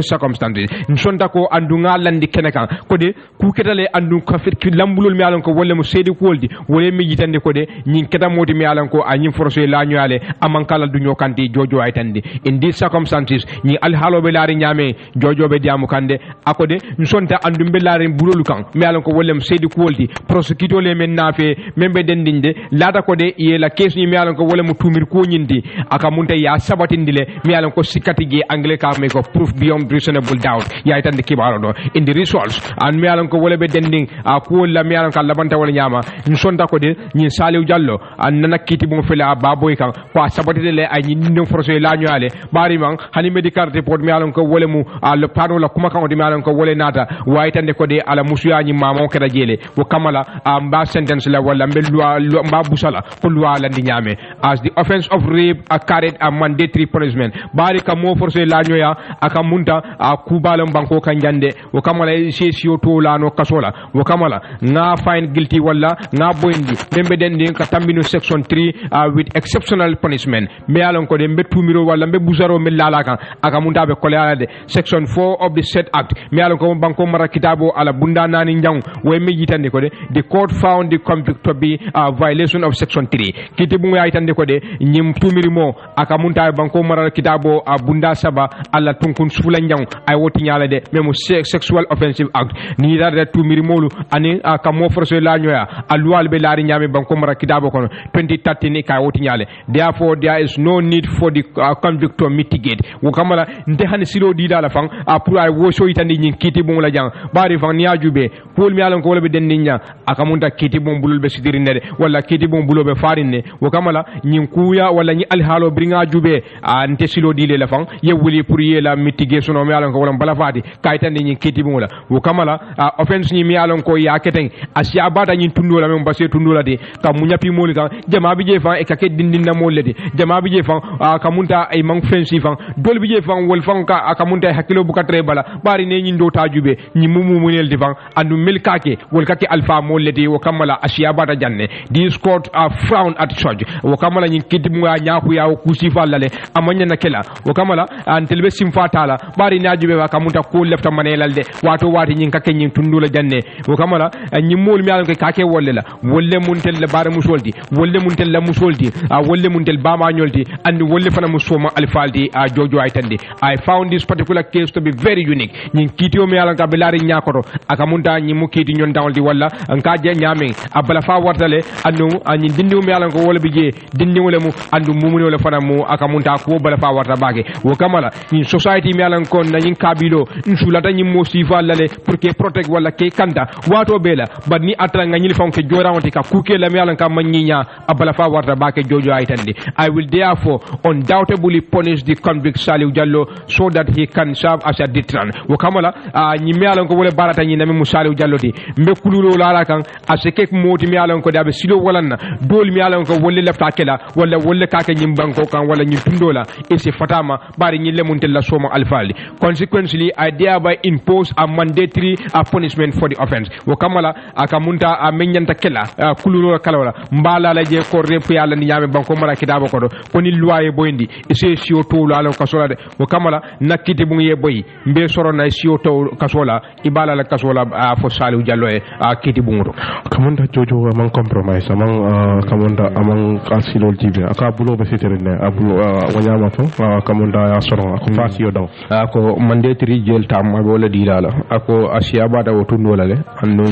circumstances nsonta ko andu ngalandi kenekan ko de ku ketale andu ka fit lambulul mi alan ko wala mo Seydi ko woldi wala mi yitandi ko de nyin keta modi mi alan ko anyim forcé la nyale aman kala dunyo kanti jojo aytandi in these circumstances ni al halobe laari nyame jojo be diamu kande akode nsonta andu be laari bulolu kan mi alan ko wala mo Seydi ko woldi prosecutor le men nafe membe dendinde lata ko de ye la case ni mi alan ko wala mo tumir ko nyindi aka munta ya sabatindile mi alan ko sikati ge angle ka me ko proof beyond reasonable doubt ya itande kibaro do in the results an mi alan ko wala be dending ko la mi alan ka labanta wala nyama nsonta ko de ni Saliu Jallow an nana kiti mo fela baboy kan ko sabatindile ay ni ndem forcé la nyale bari man hani medical report mi alan ko wala mu le pano la kuma kan de mi alan ko wala nata wa itande ko de ala musuya ni mama ko da jele wo kamala mba sentence la wala mbe loi mba busala ko loi la ndi nyame as the offense of rape carried a mandatory punishment bari ka mo forcé la nyoya aka munta kubala banko kan jande wo kamala sesio to la no kasola wo kamala nga find guilty wala nga boyndi membe den ka tambino section 3 with exceptional punishment me alon ko de mbe tumiro wala mbe busaro me lala kan aka munta be kola de section 4 of the said act me alon ko banko mara kitabo ala bunda nani njang way me yitande ko de the court found the convict to be a violation of section 3 kitibu ngi aytande ko de nyim tumiri mo aka munta banko mara kitabo bunda saba ala tunkun sula njang ay woti nyala de memo sexual offensive act ni da tumiri molu ani aka mo forcé la nyoya alwal be laari nyame banko mara kitabo kono 2013 ni kay woti nyale therefore there is no need for the convict to mitigate wo kamala nte hani silo di dala fang pour ay wo so yitandi nyin kitibu la jang bari fang ni ajube pol mi alon ko wala be dendinya aka munta kitibu bulul be sidirinde de wala kitibu bulo be farinne wo kamala nyin kuya wala nyi alhalo bringa jube nte silo di le la fang ye wuli pour ye la mitigation o mi alon ko wala bala fati kaytandi nyin kitibu la wo kamala offense ni mi alon ko ya keten asiya bata nyin tundola mem basse tundola de ka munyapi moli kan jama bi je fang e ka ke dindinna molle de jama bi je fang ka munta ay mang fensi fang dol bi je fang wol fang ka munta hakilo bu katre bala bari ne nyin do tajube nyi mumu munel di fang andu mel kake wol kake alfa molle de wo kamala asiya bata janne this court frown at such wo kamala nyin kitibu ya nyaku ya kusi falale amanya na kela wo kamala antelbe simfa tala bari najube wa kamunta ko lefta manelalde wato wati nyin kake nyin tundula janne wo kamala nyi mol mi alon kake wolle la wolle mun tel bare musoldi wolle muntel la musolti wolle muntel bama nyolti and wolle fana musoma alfalti jojo ay tandi. I found this particular case to be very unique. Nyin kiti o mi ala ka belari nyakoto akamunta nyi mu kiti nyon dawldi walla anka je nyame abala fa wartale andu anyi dindi mi ala ko wala bije dindi wala mu andu mumuni wala fana mu akamunta ko bala fa warta bage wo kamala nyin society mi ala ko na nyin kabilo nsulata nyi mo sifa lale pour que protect wala ke kanda wato bela bad ni atra nga nyil fonke jora wonti ka kuke la mi ala ka manyinya abala fa warta bage jojo ay tandi. I will therefore undoubtedly punish the convict Saliu Jallow so that he can serve as a deterrent. Wo kamala nyi mi ala ko wala barata nyi na mi Saliu Jallow ti mbe kululo la kan aseke moti mi ala ko dabe silo walanna dol mi ala ko wolle lefta kela wala wolle kake nyi banko kan wala nyi tundola e se fatama bari nyi lemuntel la soma alfali. Consequently I thereby impose a mandatory punishment for the offense. Wo kamala akamunta menyanta kela kululo kala mbala la je ko repu ala ni yame banko mara kidaba ko do koni loi boyndi e se sio to la kasola de wo kamala nakiti bu ye boy mbe soro na sio to kasola ibala la kasola fo Saliu Jallow e kiti bu ngoro kamanda jojo amang compromise amang kamanda amang kasilol jibe aka bulo be sitere ne abulo wanyama to kamanda ya soro ko fasio daw ako mandatory jail time wala dilala ako asiya bada wotundo la le andu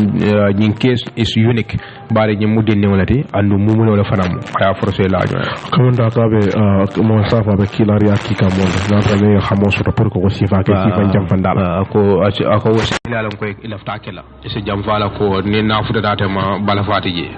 nyin case is unique bare nyi mudenne wala ti andu mumuno wala fanam aya forcé la kamanda ka be mo safa be kilari akika mo na be xamo soto pour ko sifa ke sifa jam fandala ako wala ko ilafta kala ese jam fala ko ni na futa data ma bala fatije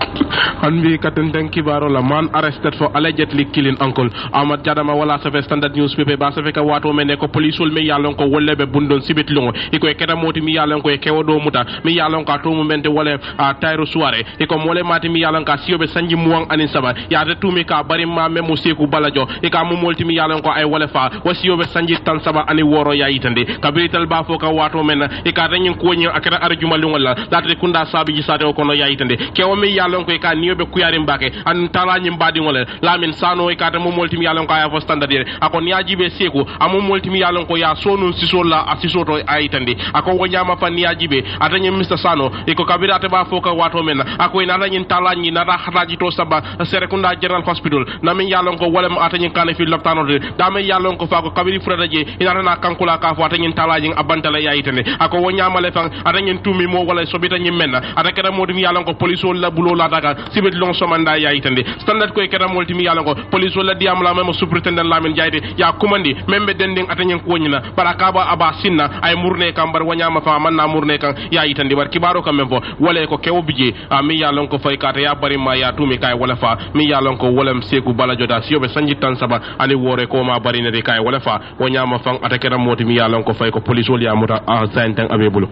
hanbi katen den kibaro la man arrested for allegedly killing uncle Ahmad Jadama wala sa standard newspaper ba sa fe ka wato mene ko police ol me yalon ko wolle be bundon sibit lungo iko keda moti mi yalon ko kewo do muta mi yalon ka to mente wala tayro soirée iko mole mati mi yalon ka siobe sanji muang anin saba ya de tumi ka bari ma me musiku balajo ika mu molti mi yalon ko ay wala fa wasiyobe sanji tan saba ani woro ya yitande kabirital ba fo ka wato men ika danyin ko nyi akara arjuma lungo la date kunda sabi ji sate ko no ya yitande kewo mi yalon ko ka niyobe kuyari mbake an tala nyi mbadi ngole lamin sano ika ta mu molti mi yalon ko ya fo standard akon ya jibe seku amu molti mi yalon ko ya sonu sisola asisoto ayitande ako wonyama fan ya jibe atanye Mr Sano iko kabira te ba fo ka wato men ako ina danyin tala nyi na hataji to saba serekunda general hospital na min yalon ko wala atanye kana fi loptano de dame yalon ko fa ko kabiri furadaje ina na kankula ka fo atanye talaji abantala yayitane ako wonyama le fan atanye tumi mo wala sobita nyi menna ataka modum yalon ko police la bulo la daga sibet long somanda yayitande standard ko kera multimi yalon ko police la diam la même superintendent la men jayde ya commandi membe dending atanye ko nyina baraka ba aba sinna ay murne kam bar wonyama fa man na murne kan yayitande bar kibaro kam membo wala ko kewo bije mi yalon ko fay kata ya bari ma ya tumi kay wala fa mi yalon ko wala seku bala jota siobe sanji tan saba ani wore ko ma bari ne de kay wala fa wonyama fan atakera moti mi yalon ko fay ko police wol ya muta zaintan abebulu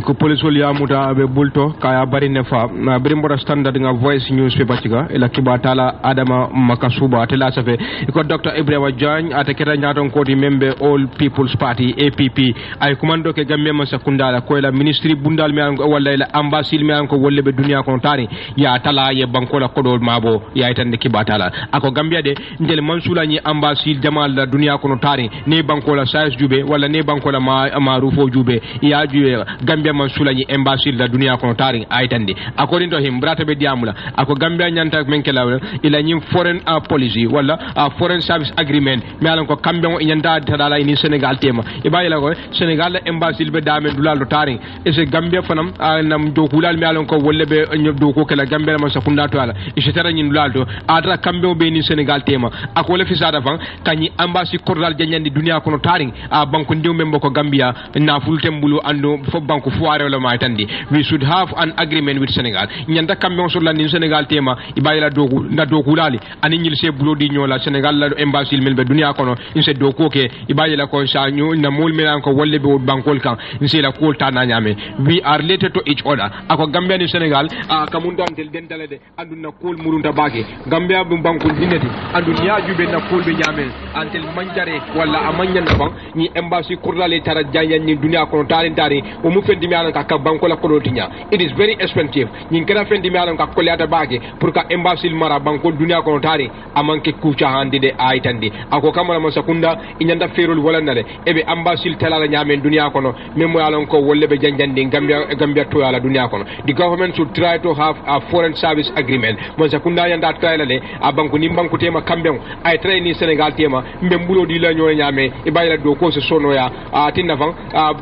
ko police wol ya muta abebul to kaya bari ne fa na bari mbora standard nga voice news pe batiga ila kibatala adama makasuba tela safe ko Dr Ibrahima Diagne atakera nyaton ko di membe all people's party APP ay commando ke gamme ma sakundala ko la ministry bundal mi wala la ambassade mi ko wolle be dunia ko tari ya tala ye banko la kodol mabo ya itande kibatala ako gambia de ndel mansula ni ambassade jamal la dunia ko tari ne banko la sayes jube wala ne banko la marufo jube ya jube gambia mansula ni ambassade la dunia ko tari aitande according to him brata be diamula ako gambia nyanta menkela ila ni foreign policy wala foreign service agreement mi alan ko kambe o nyanta tadala ni Senegal tema e bayila ko Senegal la ambassade be dame dulal do tari e se gambia fanam nam do kulal mi alan ko wolle be do ko kala gambia ma sakunda to ala e se tara nyin dulal do adra kambe o be ni Senegal tema ako le fisada fan kanyi ambassade kordal janyandi dunia kono tari banko ndiw membo ko gambia na fultem bulu ando fo banko fuare wala ma tandi we should have an agreement with Senegal nyanda kambe on sur la ni Senegal tema e bayila dogu na do kulali ani nyil se bulo di nyola Senegal la ambassade melbe dunia kono inse do ko ke e bayila ko sa nyu na mol melan ko wolle be bankol kan inse la ko ta na nyame we are related to each other ako gambia ni Senegal kamunda antel dentale de anduna kol murunta bage gambia dum bankol dineti andu nya jube na kol be nyame antel manjare wala amanya na bang ni embassy kurdale tara janya ni dunia ko tari o mu fendi mi alan ka bankola ko tinya it is very expensive ni kera fendi mi alan ka ko leata bage pour ka embassy mara bankol dunia ko tari amanke kucha hande de aitandi ako kamala man sakunda inyanda ferol wala nale ebe embassy telala nyame dunia ko no memo alan ko wolle be janjandi gambia to ala dunia ko no the government should try to have have a foreign service agreement mon sakunda yanda trayla le a banku ni banku tema kambe ay tray ni Senegal tema mbembulo di la ñoo ñame e bayla do ko se sono ya tinna fan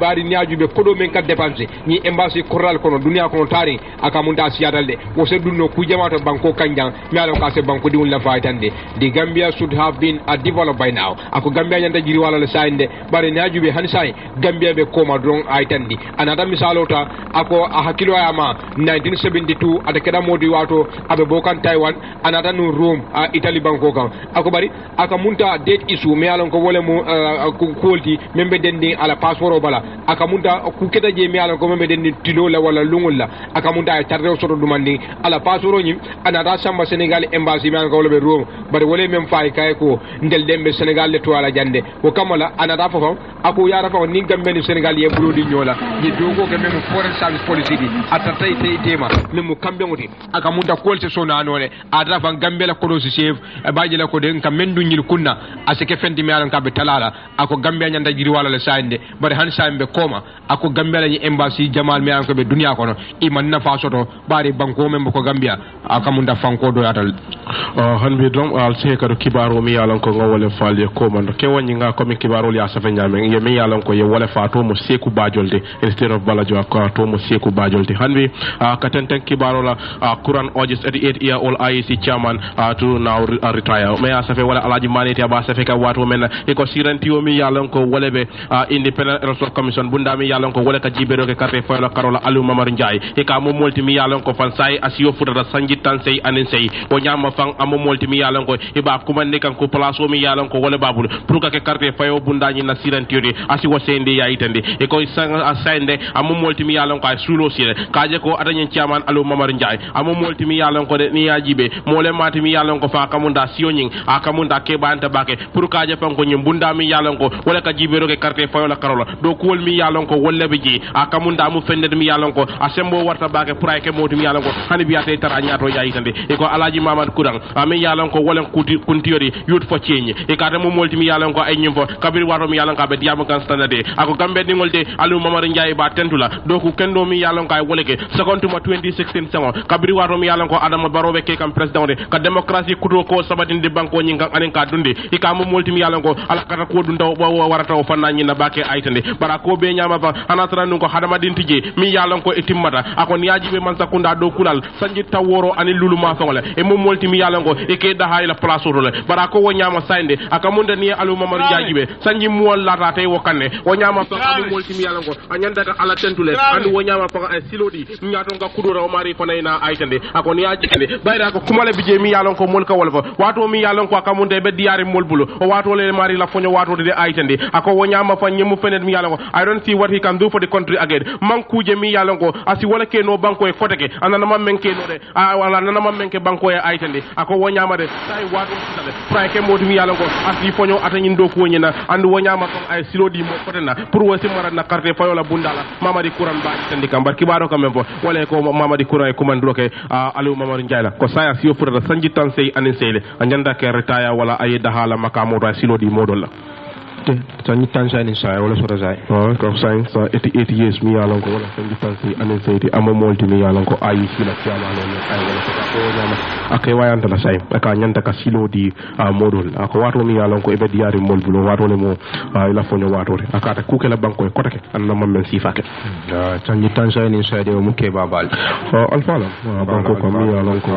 bari niaju be kodo men ka dépenser ni embassy koral kono dunia kono tari aka munda siyadal de wo se dunno ku jamato banko kanjang mi ala ka se banko diwul la faytande the Gambia should have been a developed by now ako Gambia nyanda jiri wala le sainde bari niaju be hansai Gambia be koma drong aytandi anata misalota ako a hakilo ama 1972 ade keda modi wato abe bokan Taiwan anata no Rome Italy banko kan ako bari aka munta date issue me alon ko wole mo kolti membe dendi ala passeport bala aka munta ku keda je me alon ko membe dendi tilo la wala lungul la aka munta ay tarre soto dumandi ala passeport nyim anata samba Senegal embassy me alon ko wole Rome bari wole mem fay kay ko ndel dembe Senegal le to ala jande ko kamala anata fofam ako yara fa ni gambe ni Senegal ye bulo di nyola ye dogo ke mem foreign service policy di atata ite tema mem kambe ngoti aka munta kolti sona none adra fa gambe la ko do si chef baaji la ko de kam mendu nyil kunna asike fendi mi alan kabe talala ako Gambia nyanda jiri wala le sainde bari han saimbe koma ako Gambia la embassy jamal mi alan ko be dunia kono iman na fa soto bari banko membo ko Gambia aka munda fanko do yatal hanbe dom al seka do kibaro mi alan ko ngawole falye koma ndo ke wonni nga ko mi kibaro ya safa nyame ye mi alan ko ye wala fa to mo seku bajolde instead of balajo ko to mo seku bajolde hanbe katenten kibaro la Quran Ojis 88-year-old IEC chairman to now retire me safa wala alaji maneti aba safa ka wato men e ko siranti o mi yalan ko wala be independent electoral commission bunda mi yalan ko wala ka jibero ke carte fo la karola Aliou Mamar Ndiaye e ka mo molti mi yalan ko fan sai asiyo futata sanji tan sey anen sey o nyama fan amo molti mi yalan ko e ba kuma ne kan ko place o mi yalan ko wala babul pour ka ke carte fo bunda ni na siranti o asi wo sende ya itande e ko sande amo molti mi yalan ko ay sulo sire kaje ko adanyen chairman Aliou Mamar Ndiaye amo molti mi yalan ko de ni yajibe mole mati mi yalan ko fa kamunda sionyin akamunda ke banta bake pour kaje fan ko nyum bunda mi yalan ko wala ka jibero ke carte fo la karola do ko wol mi yalan ko wala be ji akamunda mu fende mi yalan ko asembo warta bake pour ay ke moti mi yalan ko hani biate tara nyaato yayi tande e ko alaji Mamad Kurang ami yalan ko wala kuntiyori yut fo cienyi e ka mo molti mi yalan ko ay nyum fo kabir waro mi yalan ka be diam kan standade ako gambe ni ngolde Aliou Mamar Ndiaye ba tentula do ko kendo mi yalan ko ay woleke second to 2016 sango kabir waro mi yalan ko Adama Barrow be ke kam president de ka démocratie kuto ko sabatin de banko nyi kan anen ka dunde e ka mo molti mi yalan ko ala kata ko dunda warata o fanna nyi na bake aytande bara ko be nyama fa anatara nun ko hadama dintije mi yalan ko etimmata ako niaji be man sakunda do kulal sanji taworo ani luluma fongole e mo molti mi yalan ko e ke da hayla place o le bara ko wo nyama sainde aka munda ni Aliou Mamar Ndiaye be sanji muwal lata tay wo kanne wo nyama fa mo molti mi yalan ko anyanda ka ala tentule andu wo nyama fa ay silodi nyato nga kudura o mari fanayna aytande ako niaji kende bayra ko kumale bije mi yalan ko molka wolfa wato mi yalan ko aka munda be diari molbulo o wato le mari la fonyo wato de aytande ako wo nyama fa nyemu fenet mi yalan ko I don't see what he can do for the country again mankuje mi yalan ko asi wala ke no banko e foteke anana ma menke no de wala nana ma menke banko e aytande ako wo nyama de sai wato tale pray ke modi mi yalan ko asi fonyo atanyin do ko nyina andu wo nyama ko ay silodi mo fotena pour wo simara na carte fayola bundala Mamadi Kuran ba tandi kam barki baro kam membo wala ko Mamadi Kuran e commandro ke Aliou Mamar Ndiaye la ko saya si ofurata sanji tan sey anen seyle anyanda ke retaya wala ay dahala makamo do silodi modol la sanji tan sey ni saya wala sura say ko say sa 88 years mi yalan ko wala sanji tan sey anen seydi amo molti mi yalan ko ayi sila tiama no ay wala ko nyama akay wayanta la say aka nyanta ka silodi modol ako wato mi yalan ko e be diari molbulo wato le mo ila fonyo wato re akata kukela banko e kotake anna mammen sifake sanji tan sey ni say de mo ke babal alfala banko ko mi yalan ko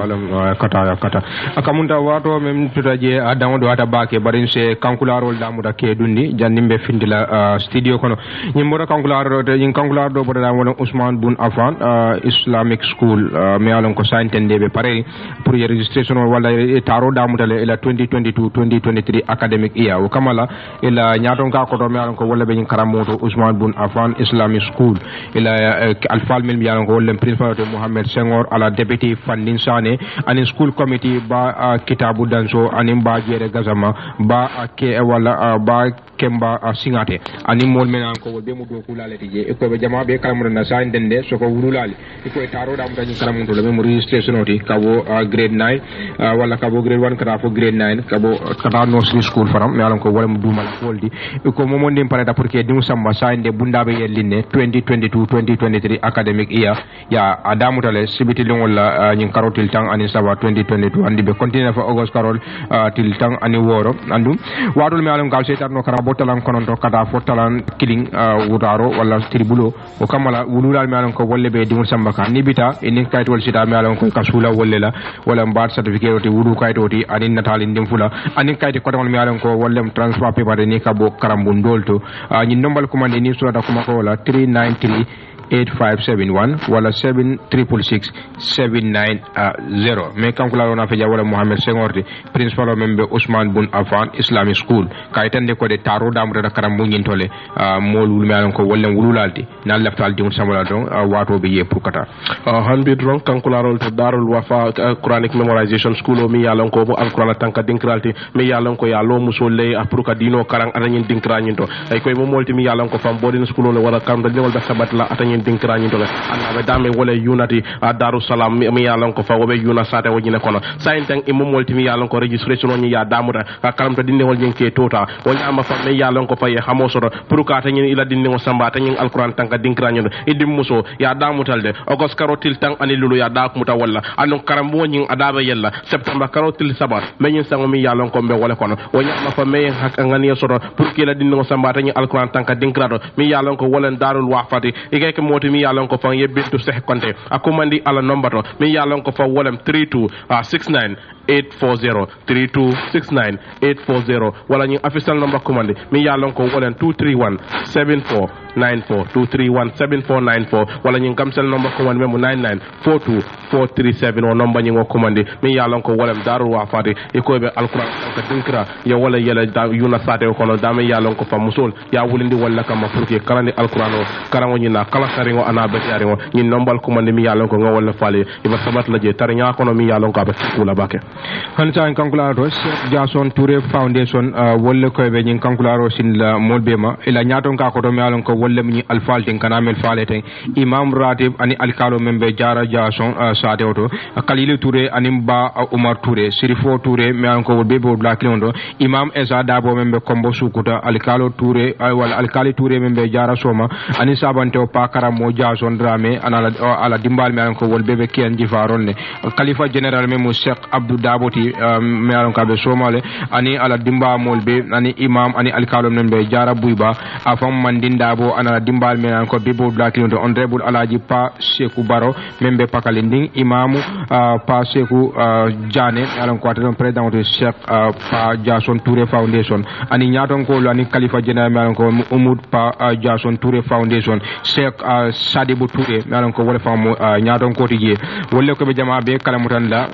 kata akamunda wato mem tutaje adamu do ata bake barin se kankularol damu da ke dundi jannimbe findila studio kono nyimbodo kankularo de yin kankularo do boda wona Ousmane Boun Affan Islamic School me alon ko saintende be pare pour y registration wala taro damutale ila 2022-2023 academic year o kamala ila nyaton ka ko do me alon ko wala be karamoto Ousmane Boun Affan Islamic School ila alfal mil alon ko wala principal de Mohamed Senghor ala deputy Fandin Sane ani school committee ba kitabu danso ani ba jere gazama ba ke wala ba Kemba Singate ani mol mena ko be mu do kula lati je ko be jama be kala na sa ndende so ko wululali ko taro da mutani kala mun to le mu registration oti kabo grade 9 wala kabo grade 1 kata fo grade 9 kabo kata nursery school faram me ko wala mu dumal foldi ko momo ndim parata pour que dimu samba sa inde bunda be yelinne 2022 2023 academic year ya adamu tale sibiti wala nyin karotil tang ani sawa 2022 andi be continue fa august karol til tang ani woro andum wadul me alam gal setarno kara botalan konon to kata fotalan killing wutaro wala tribulo o kamala wululal me alam ko wolle be dimu samba kan ni bita inin kaytol sita me alam ko kasula wolle la wala mbat certificate oti wudu kaytoti ani natal ndim fula ani kayti ko me alam ko wolle transfer paper ni kabo karambun dolto nyin nombal commande ni sura kuma ko wala 393 8571 wala 7666 790 mais kankula wona fe jawala Mohamed Senghor di principal membe Ousmane Bun Affan Islamic School kaytande ko de taro damre da karam bu nyintole molul me ko wollen wululalti na leftal di samala don wato be ye pour kata hanbi dron kankula rol to darul wafa Quranic memorization school o mi yalon ko bo alquran tanka dinkralti mi yalon ko ya lo musolle pour ka dino karang ananyin dinkranyinto ay koy mo molti mi yalon ko fam bodin school o wala kam dal wal da sabat la atanyin dinkrani to ana be dame wala unity Darus Salam mi yalon ko fa wobe yuna sate wajine kono saintang immo molti mi yalon ko registration ni ya damuta kalam to dinde wol jinke tota woni ama fa mi yalon ko fa ye xamosoro pour ka tanyin ila dinde ngo samba tanyin alquran tanka dinkrani idim muso ya damutalde ogos karotil tang ani lulu ya dak muta wala anon karam woni adaba yella september karotil sabar menyin sango mi yalon ko be wala kono woni ama fa me hak ngani soro pour ki la dinde ngo samba tanyin alquran tanka dinkrado mi yalon ko wolen darul wafati igeke moti mi yalon ko fa yebbintu seh konte akumandi ala number mi yalon ko fa wolem 3269 840 3269 840 wala ñu official number commande mi yalon ko wolen 231 74 94 231 7494 wala ñu kamsel number commande memo 99 42 437 o number ñu commande mi yalon ko wolem darul wafati e ko be alquran ko dinkra ya wala yela da yuna sate ko no dame yalon ko fa musul ya wulindi wala kam pour que kalani alquran o karango ñu na kala saringo ana betari ngo ñi nombal commande mi yalon ko ngol fale iba sabat la je tarinya ko no mi yalon ko be kula bake hansa en kankulaaro Jason Touré Foundation wolle ko be ñin kankulaaro sin la molbema ila nyaaton ka ko to mi yalon ko wolle mi alfaltin kana mel falete imam ratib ani alkalo membe jara Jason saate oto Khalil Touré ani ba Omar Touré Sirifo Touré mi yalon ko wolbe bo black londo imam Esa Dabo membe kombo sukuta alkalo Touré wala alkali Touré membe jara soma ani sabante o pakara mo Jason Dramé ana ala dimbal mi ko wolbe be ken jifaron ne khalifa general memo Sheikh Abdou Daboti mi alon ka be somale ani ala dimba molbe ani imam ani alkalo membe jara buyba afam mandindabo ana dimbal mi ko bibo black londo honorable alaji pa Sheikh Baro membe pakalinding imamu pa Sheikh Jane alon ko tan president de Sheikh pa Jason Touré Foundation ani nyaton ko ani khalifa general mi ko Umud pa Jason Touré Foundation Sheikh Sadibou Touré mi alon ko wala famo nyaton ko tije wolle ko be jama be kala mutan la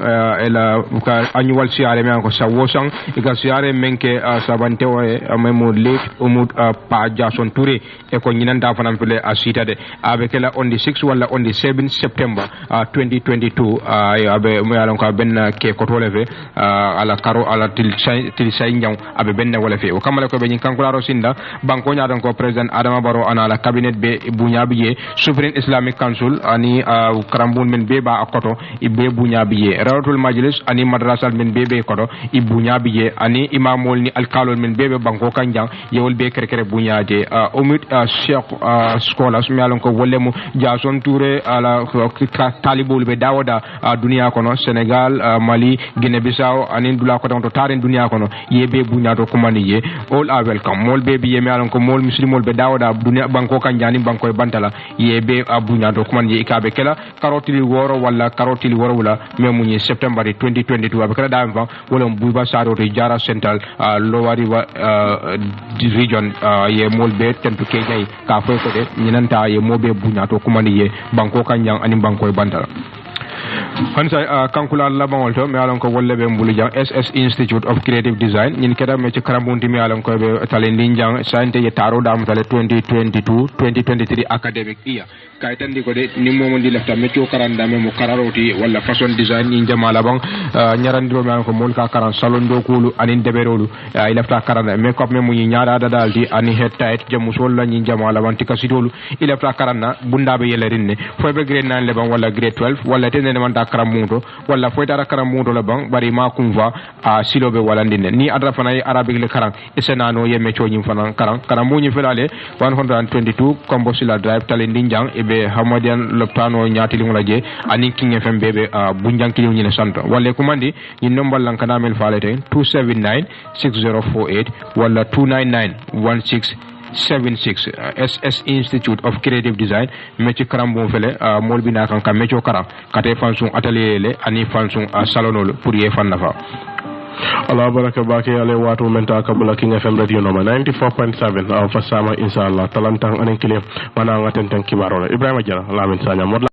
ela ka annual siare mi ko sawosang ika siare menke sabante o memo late Umud pa Jason Touré e ko nyinanda fanam fele asita de abe kala on the 6 wala on the 7 September 2022 abe mi alon ko ben ke ko toleve ala karo ala til say nyaw abe ben wala fe o kamala ko be nyin kankularo sinda banko nyaadon ko president Adama Barrow ana la cabinet be bunyabiye sovereign Islamic Council ani karambun men be ba akoto ibe bunyabiye rawatul majlis ani madrasal men be koto ibunyabiye ani imamol ni alkalol men be banko kanjang yewol be kere bunyaade omit Sheikh scholars mi alon ko wollemu Jason Touré ala talibul be dawoda dunia kono Senegal Mali Guinea Bissau ani dula ko to taren dunia kono yebe bunyato kumani ye all are welcome mol be bi mi alon ko mol muslimol be dawoda dunia banko kanjani banko e bantala yebe bunyato kumani ye ikabe kala karotili woro wala karotili woro wala memunyi September 2022 abekala damva wala buba saro to jara central lower river region ye mol be tentu kejay ka fo ko de nyinanta ye mobe bunyato kumani ye banko kanjang ani banko e bantala hansa kankula labangol to mi alon ko wolle be mbulujang SS Institute of Creative Design nyin keda me ci karambunti mi alon ko be talen linjang sante ye taro dam tale 2022 2023 academic year kaytandi ko de ni momondi lefta météo karanda me mo kararoti walla façon design ni jamala bang nyarandiro me ko mol ka karan salon do kulu anin deberolu ay lefta karanda me ko me mu nyaada dadaldi ani hetta jamu sol la ni jamala bang tikasitolu il lefta karanda bunda be yelerin ne fo be grade 9 le bang walla grade 12 walla tene man ta karam muto walla fo tara karam muto le bang bari ma kumva a silobe wala ndine ni adra fanay arabic le karan isenano yemme choñim fanan karan muñi felale 122 Kombo Sila Drive Talindinjang be Hamadian Loptano nyati lingula je ani King FM bebe bunjang kiliw ñine santo wala kumandi ni nombal lankana mel falete 279 6048 wala 299 1676 SS Institute of Creative Design métier karambo fele mol bina kan ka métier karam kate fansun atelier le ani fansun salonol pour ye fan nafa Allah baraka bake ale watu menta kabula King FM radio number 94.7 fa sama inshallah talantang anen kilim mana ngaten tan kibaro Ibrahima Jara lamin sanya